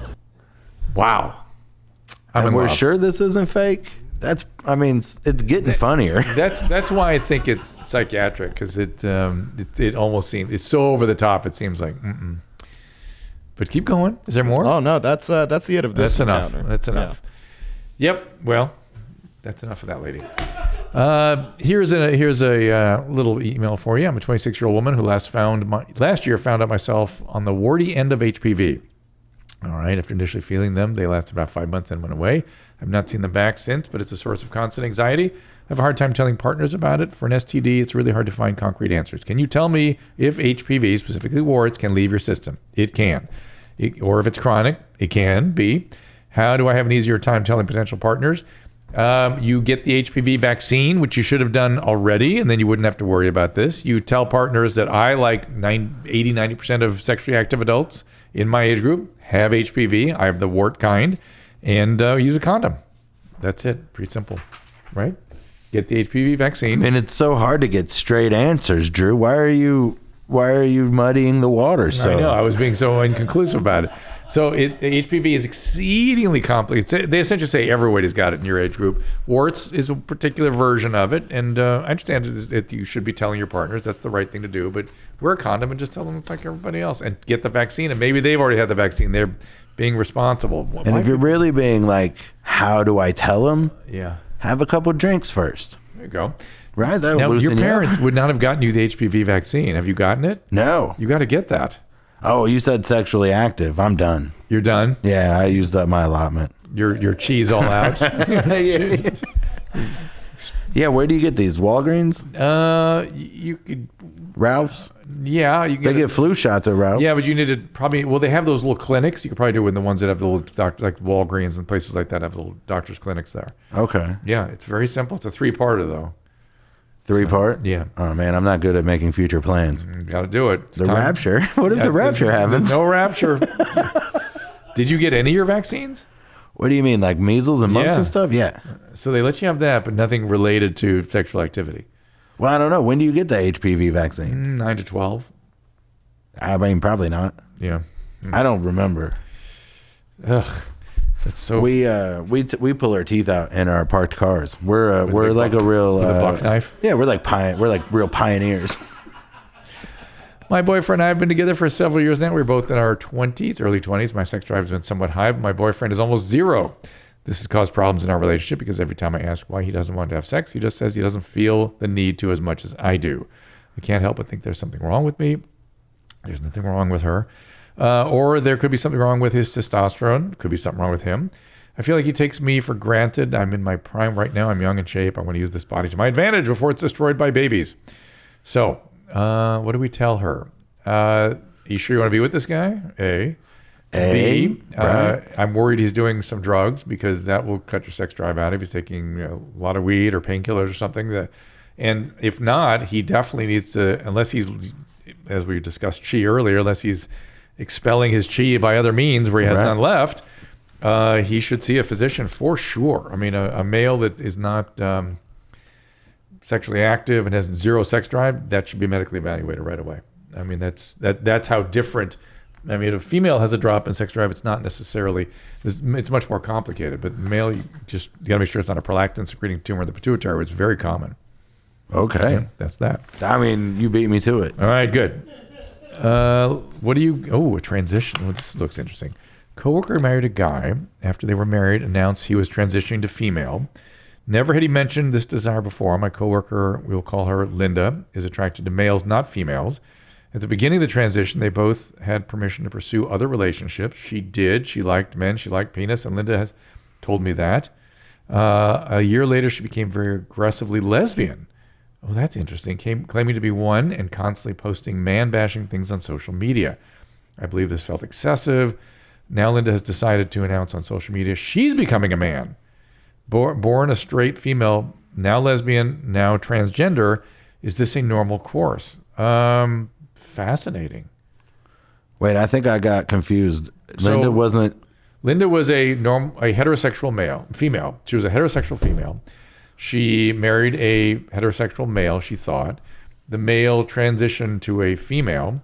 Wow. I'm and in we're love. sure this isn't fake. I mean, it's getting funnier. That's why I think it's psychiatric, because it almost seems it's so over the top. It seems like. But keep going. Is there more? Oh no, that's the end of this. That's enough. encounter. That's enough. Yep. Well, that's enough of that lady. Here's a little email for you. I'm a 26-year-old woman who last year found out myself on the warty end of HPV. All right. After initially feeling them, they lasted about 5 months and went away. I've not seen them back since, but it's a source of constant anxiety. I have a hard time telling partners about it. For an STD, it's really hard to find concrete answers. Can you tell me if HPV, specifically warts, can leave your system? It can. Or if it's chronic, it can be. How do I have an easier time telling potential partners? You get the HPV vaccine, which you should have done already, and then you wouldn't have to worry about this. You tell partners that I, like 80-90% of sexually active adults in my age group, have HPV. I have the wart kind, and use a condom. That's it. Pretty simple, right? Get the HPV vaccine. And it's so hard to get straight answers, Drew. Why are you muddying the water? So I know. I was being so inconclusive about it. So the HPV is exceedingly complicated. They essentially say everybody's got it in your age group. Warts is a particular version of it, and I understand that you should be telling your partners that's the right thing to do, but wear a condom and just tell them it's like everybody else, and get the vaccine. And maybe they've already had the vaccine. They're being responsible. And if you're really being like, how do I tell them? Yeah. Have a couple drinks first. There you go. Right? That'll Now, loosen your you up. parents would not have gotten you the HPV vaccine. Have you gotten it? No. You got to get that. Oh, you said sexually active. I'm done. You're done? Yeah, I used up my allotment. Your cheese all out? Yeah, where do you get these? Walgreens? You could... Ralph's? Yeah, you can They get flu shots at Ralph's. Yeah, but you need to probably... Well, they have those little clinics. You could probably do it with the ones that have the little doctor, like Walgreens and places like that have little doctor's clinics there. Okay. Yeah, it's very simple. It's a 3-parter, though. 3-part? Yeah. Oh, man, I'm not good at making future plans. Got to do it. It's The time. rapture? What if Yeah, the rapture happens? No rapture. Did you get any of your vaccines? What do you mean, like measles and mumps Yeah. and stuff? Yeah. So they let you have that, but nothing related to sexual activity. Well, I don't know. When do you get the HPV vaccine? 9 to 12. I mean, probably not. Yeah. I don't remember. Ugh. That's so... We pull our teeth out in our parked cars. We're like a real with a buck knife? Yeah, we're like real pioneers. My boyfriend and I have been together for several years now. We're both in our 20s, early 20s. My sex drive has been somewhat high, but my boyfriend is almost 0. This has caused problems in our relationship because every time I ask why he doesn't want to have sex, he just says he doesn't feel the need to as much as I do. I can't help but think there's something wrong with me. There's nothing wrong with her. Or there could be something wrong with his testosterone. Could be something wrong with him. I feel like he takes me for granted. I'm in my prime right now. I'm young in shape. I want to use this body to my advantage before it's destroyed by babies. So, what do we tell her? You sure you want to be with this guy? A. B, right. I'm worried he's doing some drugs because that will cut your sex drive out if he's taking a lot of weed or painkillers or something. And if not, he definitely needs to, unless he's, as we discussed chi earlier, unless he's expelling his chi by other means where he has none left, he should see a physician for sure. I mean, a male that is not sexually active and has 0 sex drive, that should be medically evaluated right away. I mean, that's how different. I mean, if a female has a drop in sex drive, it's not necessarily, it's much more complicated. But male, you got to make sure it's not a prolactin secreting tumor of the pituitary, which is very common. Okay. Yeah, that's that. I mean, you beat me to it. All right, good. What do you, a transition. Well, this looks interesting. Coworker married a guy. After they were married, announced he was transitioning to female. Never had he mentioned this desire before. My coworker, we'll call her Linda, is attracted to males, not females. At the beginning of the transition, they both had permission to pursue other relationships. She did. She liked men. She liked penis, and Linda has told me that. A year later, she became very aggressively lesbian. Oh, that's interesting. Claiming to be one and constantly posting man-bashing things on social media. I believe this felt excessive. Now Linda has decided to announce on social media she's becoming a man. Born a straight female, now lesbian, now transgender. Is this a normal course? Fascinating. Wait, I think I got confused. Linda was a heterosexual female. She was a heterosexual female. She married a heterosexual male, she thought. The male transitioned to a female.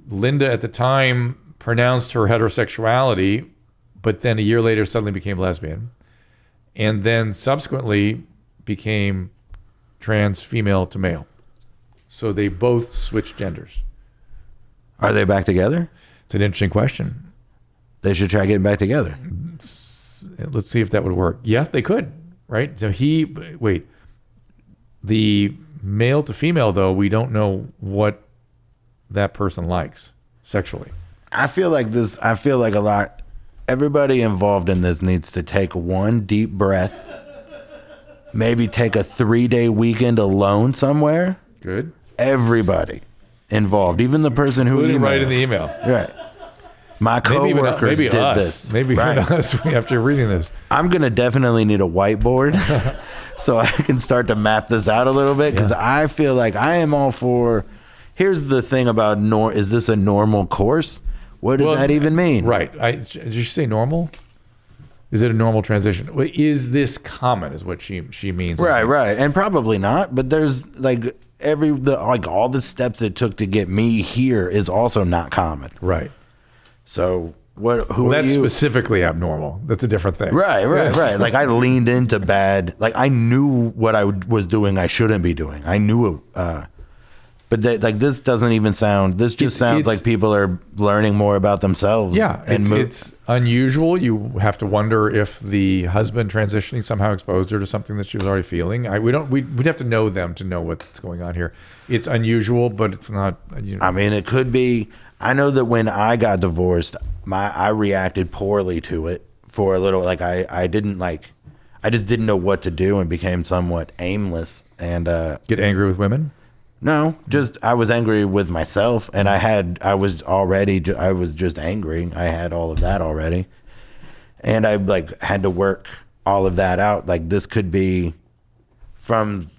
Linda at the time pronounced her heterosexuality, but then a year later suddenly became lesbian. And then subsequently became trans female to male. So they both switched genders. Are they back together? It's an interesting question. They should try getting back together. Let's see if that would work. Yeah, they could, right? So the male to female, though, we don't know what that person likes sexually. I feel like a lot everybody involved in this needs to take one deep breath, maybe take a 3-day weekend alone somewhere. Good. Everybody involved, even the person who Put it emailed. right in the email. Right. My coworkers did this. Maybe even Right. us after reading this. I'm going to definitely need a whiteboard so I can start to map this out a little bit, because I feel like I am all for, here's the thing about, is this a normal course? What does that even mean? Right. Did you say normal? Is it a normal transition? Well, is this common is what she means. Right. And probably not, but there's like all the steps it took to get me here is also not common. Right. So who are that's you? Specifically abnormal. That's a different thing. Right. Like I leaned into bad, like I knew what I was doing I shouldn't be doing. I knew but like this doesn't even sound, this just sounds like people are learning more about themselves. Yeah, it's unusual. You have to wonder if the husband transitioning somehow exposed her to something that she was already feeling. We'd have to know them to know what's going on here. It's unusual, but it's not. I mean, it could be. I know that when I got divorced, I reacted poorly to it for a little. Like I just didn't know what to do and became somewhat aimless and get angry with women. No, just I was angry with myself, and I was just angry. I had all of that already, and I like had to work all of that out. Like this could be from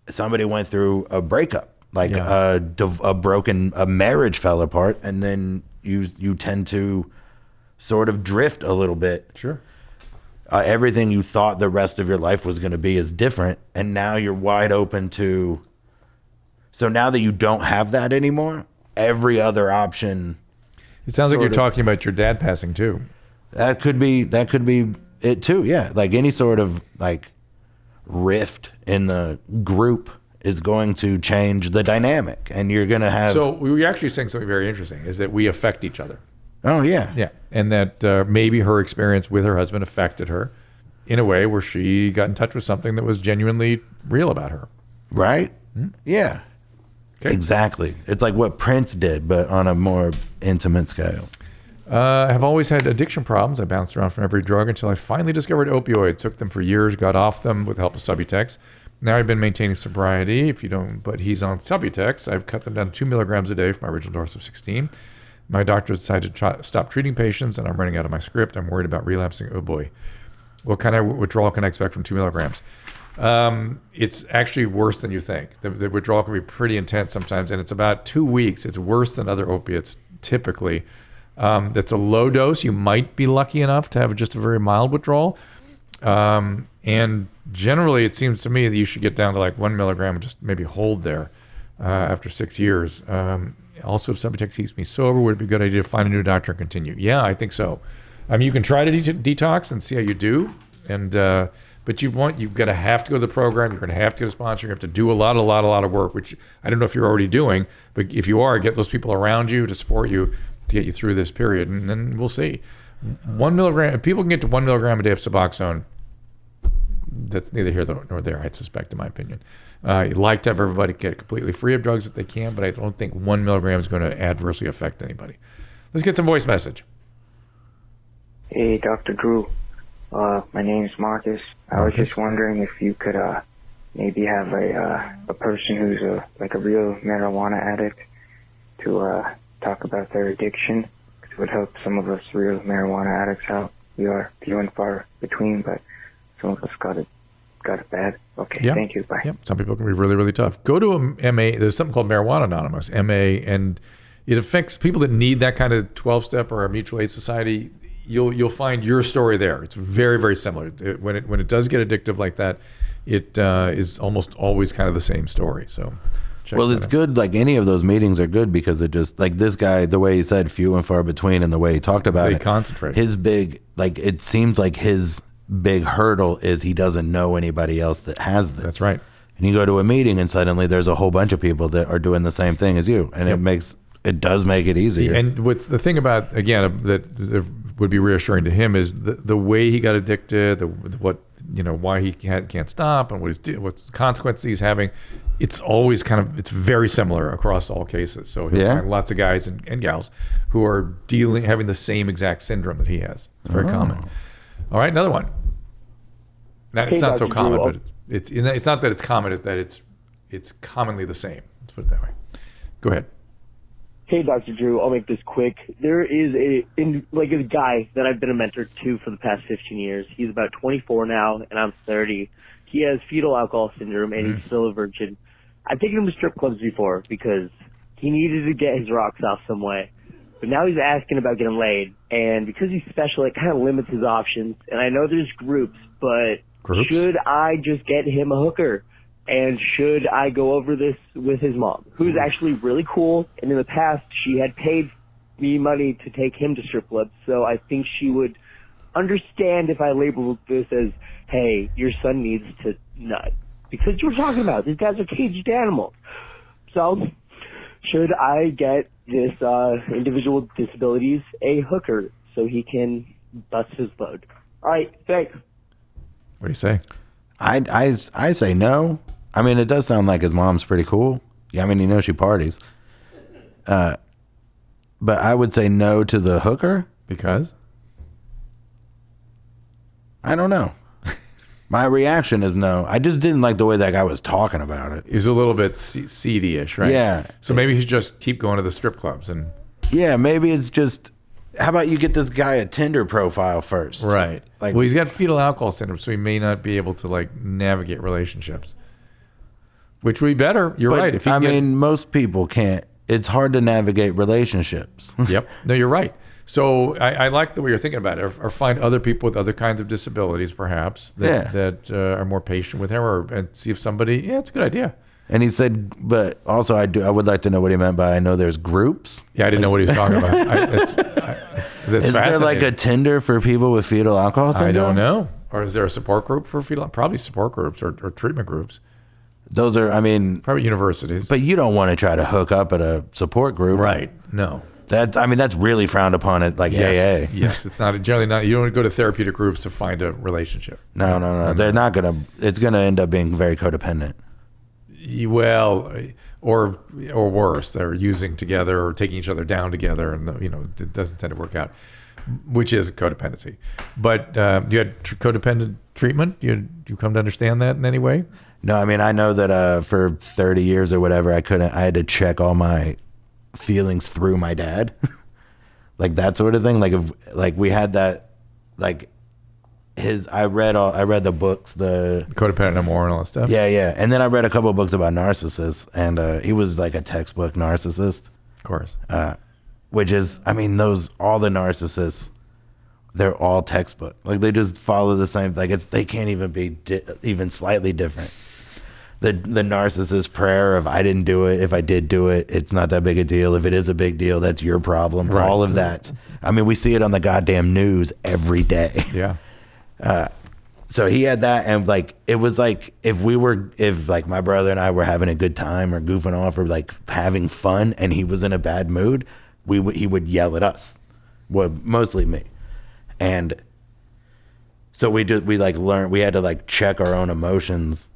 somebody went through a breakup, like a marriage fell apart, and then you tend to sort of drift a little bit. Sure. Everything you thought the rest of your life was going to be is different, and now you're wide open to. So now that you don't have that anymore, every other option. It sounds like you're talking about your dad passing too. That could be it too. Yeah, like any sort of like rift in the group is going to change the dynamic, and you're going to have. So we were actually saying something very interesting: is that we affect each other. Oh yeah, yeah, and that maybe her experience with her husband affected her in a way where she got in touch with something that was genuinely real about her. Right? Yeah. Okay. Exactly. It's like what Prince did, but on a more intimate scale. I have always had addiction problems. I bounced around from every drug until I finally discovered opioids. Took them for years, got off them with the help of Subutex. Now I've been maintaining sobriety. But he's on Subutex. I've cut them down to 2 milligrams a day from my original dose of 16. My doctor decided to stop treating patients, and I'm running out of my script. I'm worried about relapsing. Oh boy. What kind of withdrawal can I expect from 2 milligrams? It's actually worse than you think. The withdrawal can be pretty intense sometimes, and it's about 2 weeks. It's worse than other opiates typically. That's a low dose. You might be lucky enough to have just a very mild withdrawal. And generally, it seems to me that you should get down to like 1 milligram and just maybe hold there after 6 years. Also, if Subutex keeps me sober, would it be a good idea to find a new doctor and continue? Yeah, I think so. I mean, you can try to detox and see how you do, but you've got to have to go to the program. You're going to have to get a sponsor. You have to do a lot of work, which I don't know if you're already doing, but if you are, get those people around you to support you to get you through this period, and then we'll see. 1 milligram, if people can get to 1 milligram a day of Suboxone, that's neither here nor there, I suspect, in my opinion. You'd like to have everybody get completely free of drugs if they can, but I don't think 1 milligram is going to adversely affect anybody. Let's get some voice message. Hey, Dr. Drew. My name's Marcus. I was just wondering if you could maybe have a person who's a real marijuana addict to talk about their addiction. It would help some of us real marijuana addicts out. We are few and far between, but some of us got it bad. Okay, yeah. Thank you. Bye. Yeah. Some people can be really, really tough. Go to a MA. There's something called Marijuana Anonymous, MA, and it affects people that need that kind of 12-step or a mutual aid society. You'll find your story there. It's very, very similar. When it does get addictive like that, it is almost always kind of the same story. So, well, it's good. Like any of those meetings are good because it just like this guy, the way he said few and far between, and the way he talked about it. Concentrate. His big, like it seems like his big hurdle is he doesn't know anybody else that has this. That's right. And you go to a meeting and suddenly there's a whole bunch of people that are doing the same thing as you, and it does make it easier. And what's the thing about, again, that the would be reassuring to him is the way he got addicted, why he can't stop, and what's the consequences he's having. It's always it's very similar across all cases. So he'll find lots of guys and gals who are having the same exact syndrome that he has. It's very common. All right, another one. Now, it's not so common, but it's not that it's common. It's that it's commonly the same. Let's put it that way. Go ahead. Hey, Dr. Drew, I'll make this quick. There is a guy that I've been a mentor to for the past 15 years. He's about 24 now, and I'm 30. He has fetal alcohol syndrome, and he's still a virgin. I've taken him to strip clubs before because he needed to get his rocks off some way. But now he's asking about getting laid, and because he's special, it kind of limits his options. And I know there's groups, but should I just get him a hooker? And should I go over this with his mom, who's actually really cool, and in the past she had paid me money to take him to strip clubs, so I think she would understand if I labeled this as, hey, your son needs to nut. Because we're talking about, these guys are caged animals. So, should I get this individual with disabilities a hooker so he can bust his load? All right, thanks. What do you say? I say no. I mean, it does sound like his mom's pretty cool. Yeah, I mean, she parties. But I would say no to the hooker. Because? I don't know. My reaction is no. I just didn't like the way that guy was talking about it. He's a little bit seedy-ish, right? Yeah. So maybe he's just keep going to the strip clubs and... Yeah, maybe it's just... How about you get this guy a Tinder profile first? Right. Well, he's got fetal alcohol syndrome, so he may not be able to navigate relationships. Which would be better. You're right. If most people can't. It's hard to navigate relationships. Yep. No, you're right. So I like the way you're thinking about it. Or find other people with other kinds of disabilities, perhaps, that are more patient with him, and see if somebody. Yeah, it's a good idea. And he said, but also I would like to know what he meant by I know there's groups. Yeah, I didn't know what he was talking about. That's is there a Tinder for people with fetal alcohol syndrome? I don't know. Or is there a support group for fetal? Probably support groups or treatment groups. Those are, probably universities. But you don't want to try to hook up at a support group, right? No. That's really frowned upon at AA. Yes, it's not generally not. You don't go to therapeutic groups to find a relationship. No. They're not gonna. It's gonna end up being very codependent. Well, or worse, they're using together or taking each other down together, and it doesn't tend to work out, which is codependency. But you had codependent treatment. You come to understand that in any way? No, I know that for 30 years or whatever, I had to check all my feelings through my dad, like that sort of thing. We had that, I read the books, the Codependent No More and all that stuff. Yeah. And then I read a couple of books about narcissists, and he was like a textbook narcissist. Of course. Which is, all the narcissists, they're all textbook. They just follow the same, they can't even be even slightly different. The narcissist prayer of I didn't do it. If I did do it, it's not that big a deal. If it is a big deal, that's your problem. Right. All of that. We see it on the goddamn news every day. Yeah. So he had that, and it was if my brother and I were having a good time or goofing off or having fun, and he was in a bad mood, he would yell at us, well, mostly me, and so we learned, we had to check our own emotions.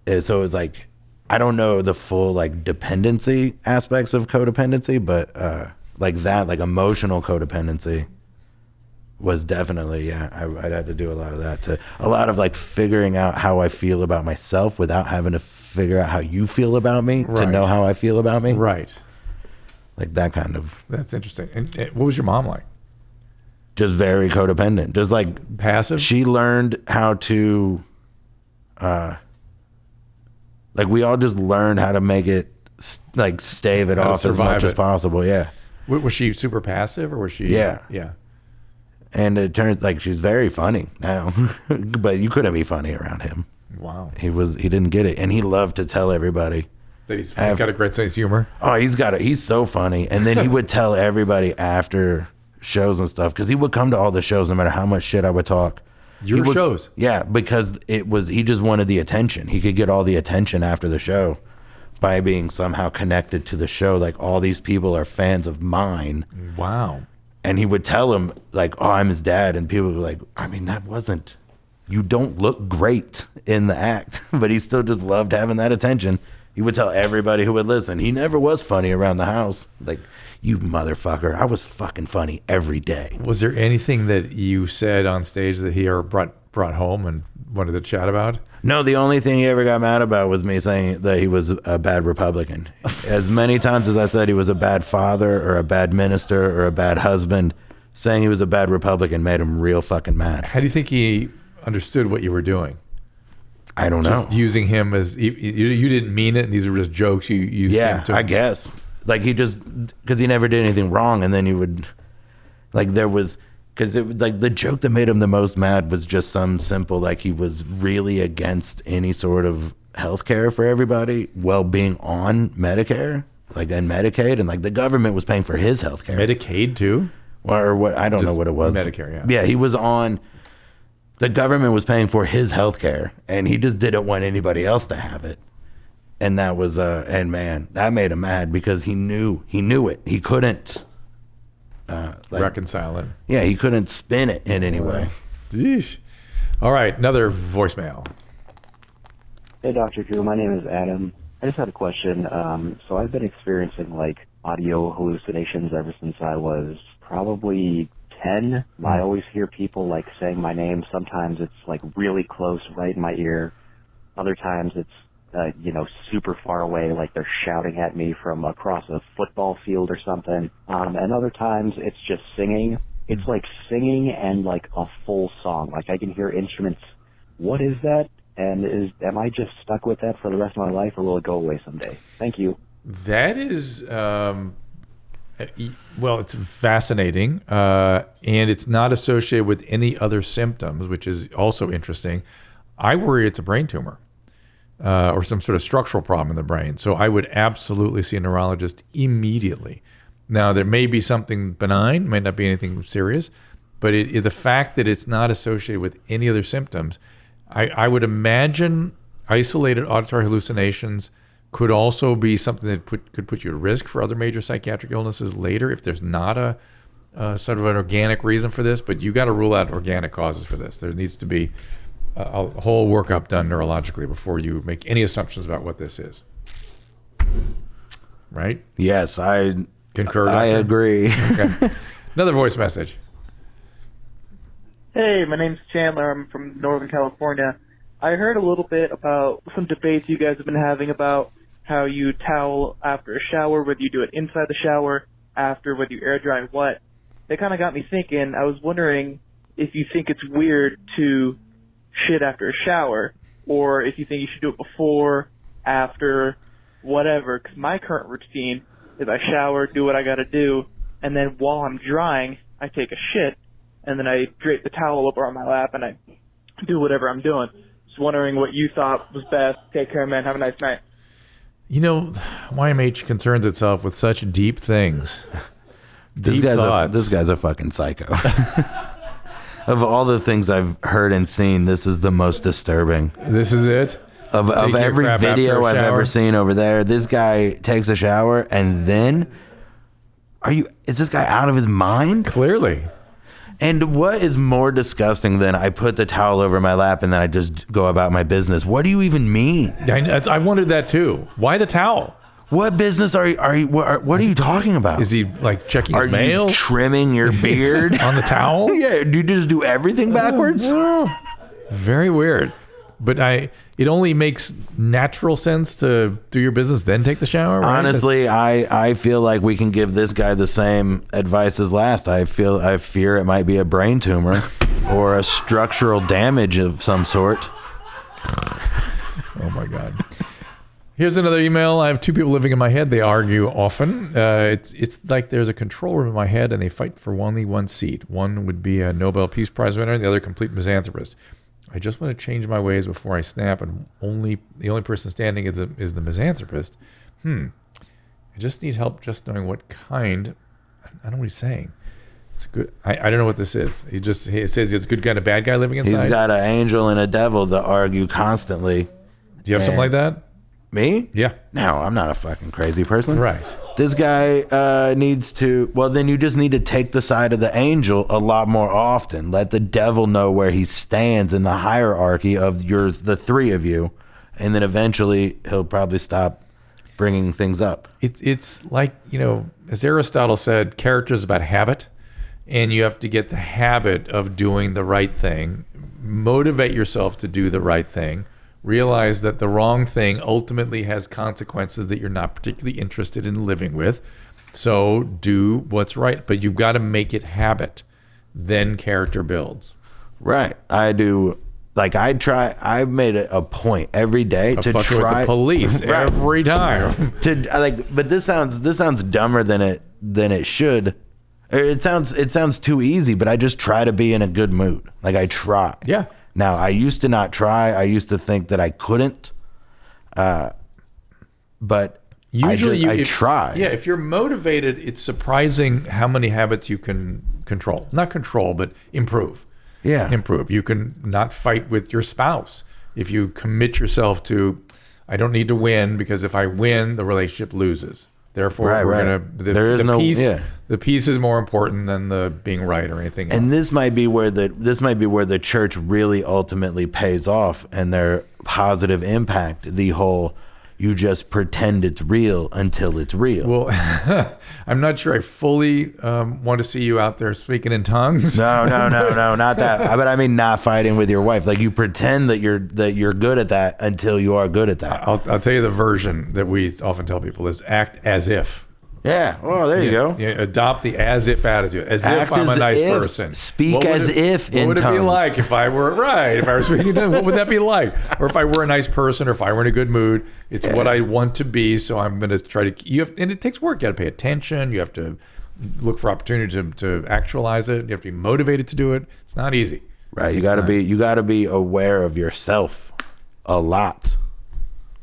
So it was I don't know the full dependency aspects of codependency, but emotional codependency was definitely, I'd had to do a lot of that, a lot of figuring out how I feel about myself without having to figure out how you feel about me to know how I feel about me. Right. That kind of. That's interesting. And what was your mom like? Just very codependent. Just passive? She learned how to, we all just learned how to make it, stave it off as much as possible. Yeah. Was she super passive or was she? Yeah. Yeah. And it turns she's very funny now, but you couldn't be funny around him. Wow. He didn't get it. And he loved to tell everybody that he's got a great sense of humor. Oh, he's so funny. And then he would tell everybody after shows and stuff, because he would come to all the shows no matter how much shit I would talk. Shows? Yeah, because he just wanted the attention. He could get all the attention after the show by being somehow connected to the show. All these people are fans of mine. Wow. And he would tell him, like, oh, I'm his dad. And people were like, I mean, that wasn't, you don't look great in the act. But he still just loved having that attention. He would tell everybody who would listen. He never was funny around the house. Like, you motherfucker, I was fucking funny every day. Was there anything that you said on stage that he ever brought home and wanted to chat about? No, the only thing he ever got mad about was me saying that he was a bad Republican. As many times as I said he was a bad father or a bad minister or a bad husband, saying he was a bad Republican made him real fucking mad. How do you think he understood what you were doing? I don't know. Just using him as, you didn't mean it, and these were just jokes you yeah, to I guess. Like, he just, because he never did anything wrong, and then you would, like, there was, because it was like the joke that made him the most mad was just some simple, like, he was really against any sort of health care for everybody while being on Medicare, like, and Medicaid, and like the government was paying for his health care. Medicaid too? Or what, I don't know what it was. Medicare, yeah. Yeah, he was on, the government was paying for his health care, and he just didn't want anybody else to have it. And that was, and man, that made him mad because he knew it. He couldn't reconcile it. Yeah, he couldn't spin it in any way. Yeesh. All right, another voicemail. Hey, Dr. Drew, my name is Adam. I just had a question. So I've been experiencing like audio hallucinations ever since I was probably 10. I always hear people like saying my name. Sometimes it's like really close, right in my ear. Other times it's super far away, like they're shouting at me from across a football field or something. And other times it's just singing. It's like singing and like a full song. Like I can hear instruments. What is that? And am I just stuck with that for the rest of my life, or will it go away someday? Thank you. That is, well, it's fascinating, and it's not associated with any other symptoms, which is also interesting. I worry it's a brain tumor. Or some sort of structural problem in the brain. So I would absolutely see a neurologist immediately. Now, there may be something benign, might not be anything serious, but the fact that it's not associated with any other symptoms, I would imagine isolated auditory hallucinations could also be something that could put you at risk for other major psychiatric illnesses later if there's not a sort of an organic reason for this, but you got to rule out organic causes for this. There needs to be a whole workup done neurologically before you make any assumptions about what this is. Right? Yes, I concur. I agree. Okay. Another voice message. Hey, my name's Chandler. I'm from Northern California. I heard a little bit about some debates you guys have been having about how you towel after a shower, whether you do it inside the shower, after, whether you air dry what. They kind of got me thinking. I was wondering if you think it's weird to shit after a shower, or if you think you should do it before, after, whatever. Because my current routine is I shower, do what I got to do, and then while I'm drying, I take a shit, and then I drape the towel over on my lap, and I do whatever I'm doing. Just wondering what you thought was best. Take care, man. Have a nice night. You know, YMH concerns itself with such deep things. This guy's a fucking psycho. Of all the things I've heard and seen, this is the most disturbing. This is it? Of every video I've ever seen over there, this guy takes a shower and then... Is this guy out of his mind? Clearly. And what is more disgusting than I put the towel over my lap and then I just go about my business? What do you even mean? I wondered that too. Why the towel? What business are you? What are you talking about? Is he like checking his mail? Are you trimming your beard on the towel? Yeah. Do you just do everything backwards? Very weird. But it only makes natural sense to do your business, then take the shower. Right? Honestly, I feel like we can give this guy the same advice as last. I fear it might be a brain tumor or a structural damage of some sort. Oh my God. Here's another email. I have two people living in my head. They argue often. It's like there's a control room in my head and they fight for only one seat. One would be a Nobel Peace Prize winner and the other a complete misanthropist. I just want to change my ways before I snap, and the only person standing is the misanthropist. I just need help just knowing what kind. I don't know what he's saying. It's good. I don't know what this is. It says it's a good guy and a bad guy living inside. He's got an angel and a devil that argue constantly. Do you have something like that? Me? Yeah. No, I'm not a fucking crazy person. Right. This guy needs to, well, then you just need to take the side of the angel a lot more often. Let the devil know where he stands in the hierarchy of the three of you. And then eventually he'll probably stop bringing things up. It's like, as Aristotle said, character is about habit. And you have to get the habit of doing the right thing. Motivate yourself to do the right thing. Realize that the wrong thing ultimately has consequences that you're not particularly interested in living with. So do what's right, but you've got to make it habit. Then character builds. Right. I do. Like I've made it a point every day to fucking try with the police every time. But this sounds dumber than it should. It sounds too easy, but I just try to be in a good mood. Like I try. Yeah. Now, I used to not try. I used to think that I couldn't. But usually I try. Yeah, if you're motivated, it's surprising how many habits you can control. Not control, but improve. Yeah. Improve. You can not fight with your spouse. If you commit yourself to, I don't need to win, because if I win, the relationship loses. Therefore, the peace is more important than the being right or anything else. And this might be where the church really ultimately pays off, and their positive impact. The whole, you just pretend it's real until it's real. Well, I'm not sure I fully want to see you out there speaking in tongues. No, not that. But I mean, not fighting with your wife. Like you pretend that you're good at that until you are good at that. I'll tell you the version that we often tell people is act as if. Yeah. Oh, there you go. Yeah, adopt the as if attitude. As if I'm a nice person. Speak as if in tongues. What would it be like if I were right? If I were speaking in tongues, what would that be like? Or if I were a nice person, or if I were in a good mood, it's what I want to be. So I'm going to try to. And it takes work. You got to pay attention. You have to look for opportunity to actualize it. You have to be motivated to do it. It's not easy. Right. You got to be aware of yourself a lot.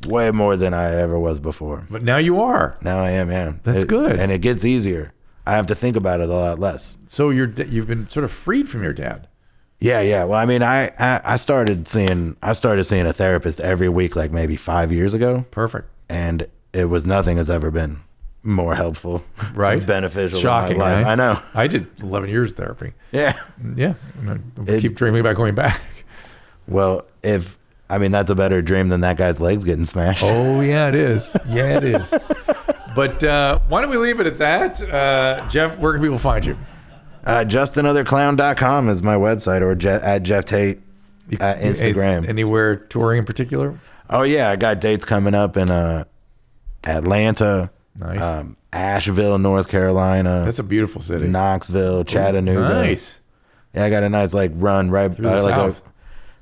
Way more than I ever was before. But now you are. Now I am, yeah. That's good. And it gets easier. I have to think about it a lot less. So you've been sort of freed from your dad. Yeah. Well, I mean, I started seeing a therapist every week, like maybe 5 years ago. Perfect. And it was nothing has ever been more helpful, right? Beneficial. Shocking, in my life. Right? I know. I did 11 years of therapy. Yeah. Yeah. I keep dreaming about going back. Well, that's a better dream than that guy's legs getting smashed. Oh, yeah, it is. Yeah, it is. But why don't we leave it at that? Geoff, where can people find you? JustAnotherClown.com is my website, or at Geoff Tate at Instagram. Anywhere touring in particular? Oh, yeah. I got dates coming up in Atlanta, nice. Asheville, North Carolina. That's a beautiful city. Knoxville, Chattanooga. Nice. Yeah, I got a nice run right through the south.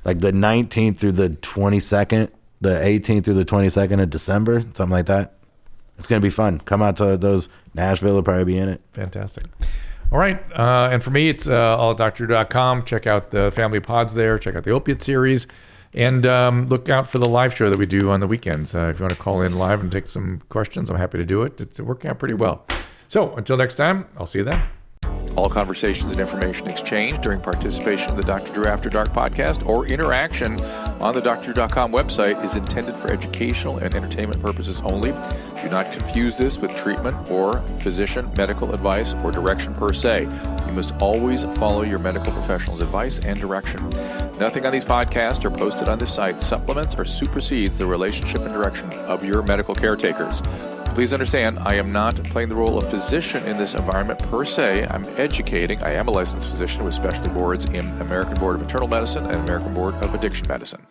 Like the 19th through the 22nd, the 18th through the 22nd of December, something like that. It's going to be fun. Come out to those. Nashville will probably be in it. Fantastic. All right. And for me, it's all at drdrew.com. Check out the family pods there. Check out the opiate series. And look out for the live show that we do on the weekends. If you want to call in live and take some questions, I'm happy to do it. It's working out pretty well. So until next time, I'll see you then. All conversations and information exchanged during participation in the Dr. Drew After Dark podcast or interaction on the drdrew.com website is intended for educational and entertainment purposes only. Do not confuse this with treatment or physician medical advice or direction per se. You must always follow your medical professional's advice and direction. Nothing on these podcasts or posted on this site supplements or supersedes the relationship and direction of your medical caretakers. Please understand, I am not playing the role of physician in this environment per se. I'm educating. I am a licensed physician with specialty boards in American Board of Internal Medicine and American Board of Addiction Medicine.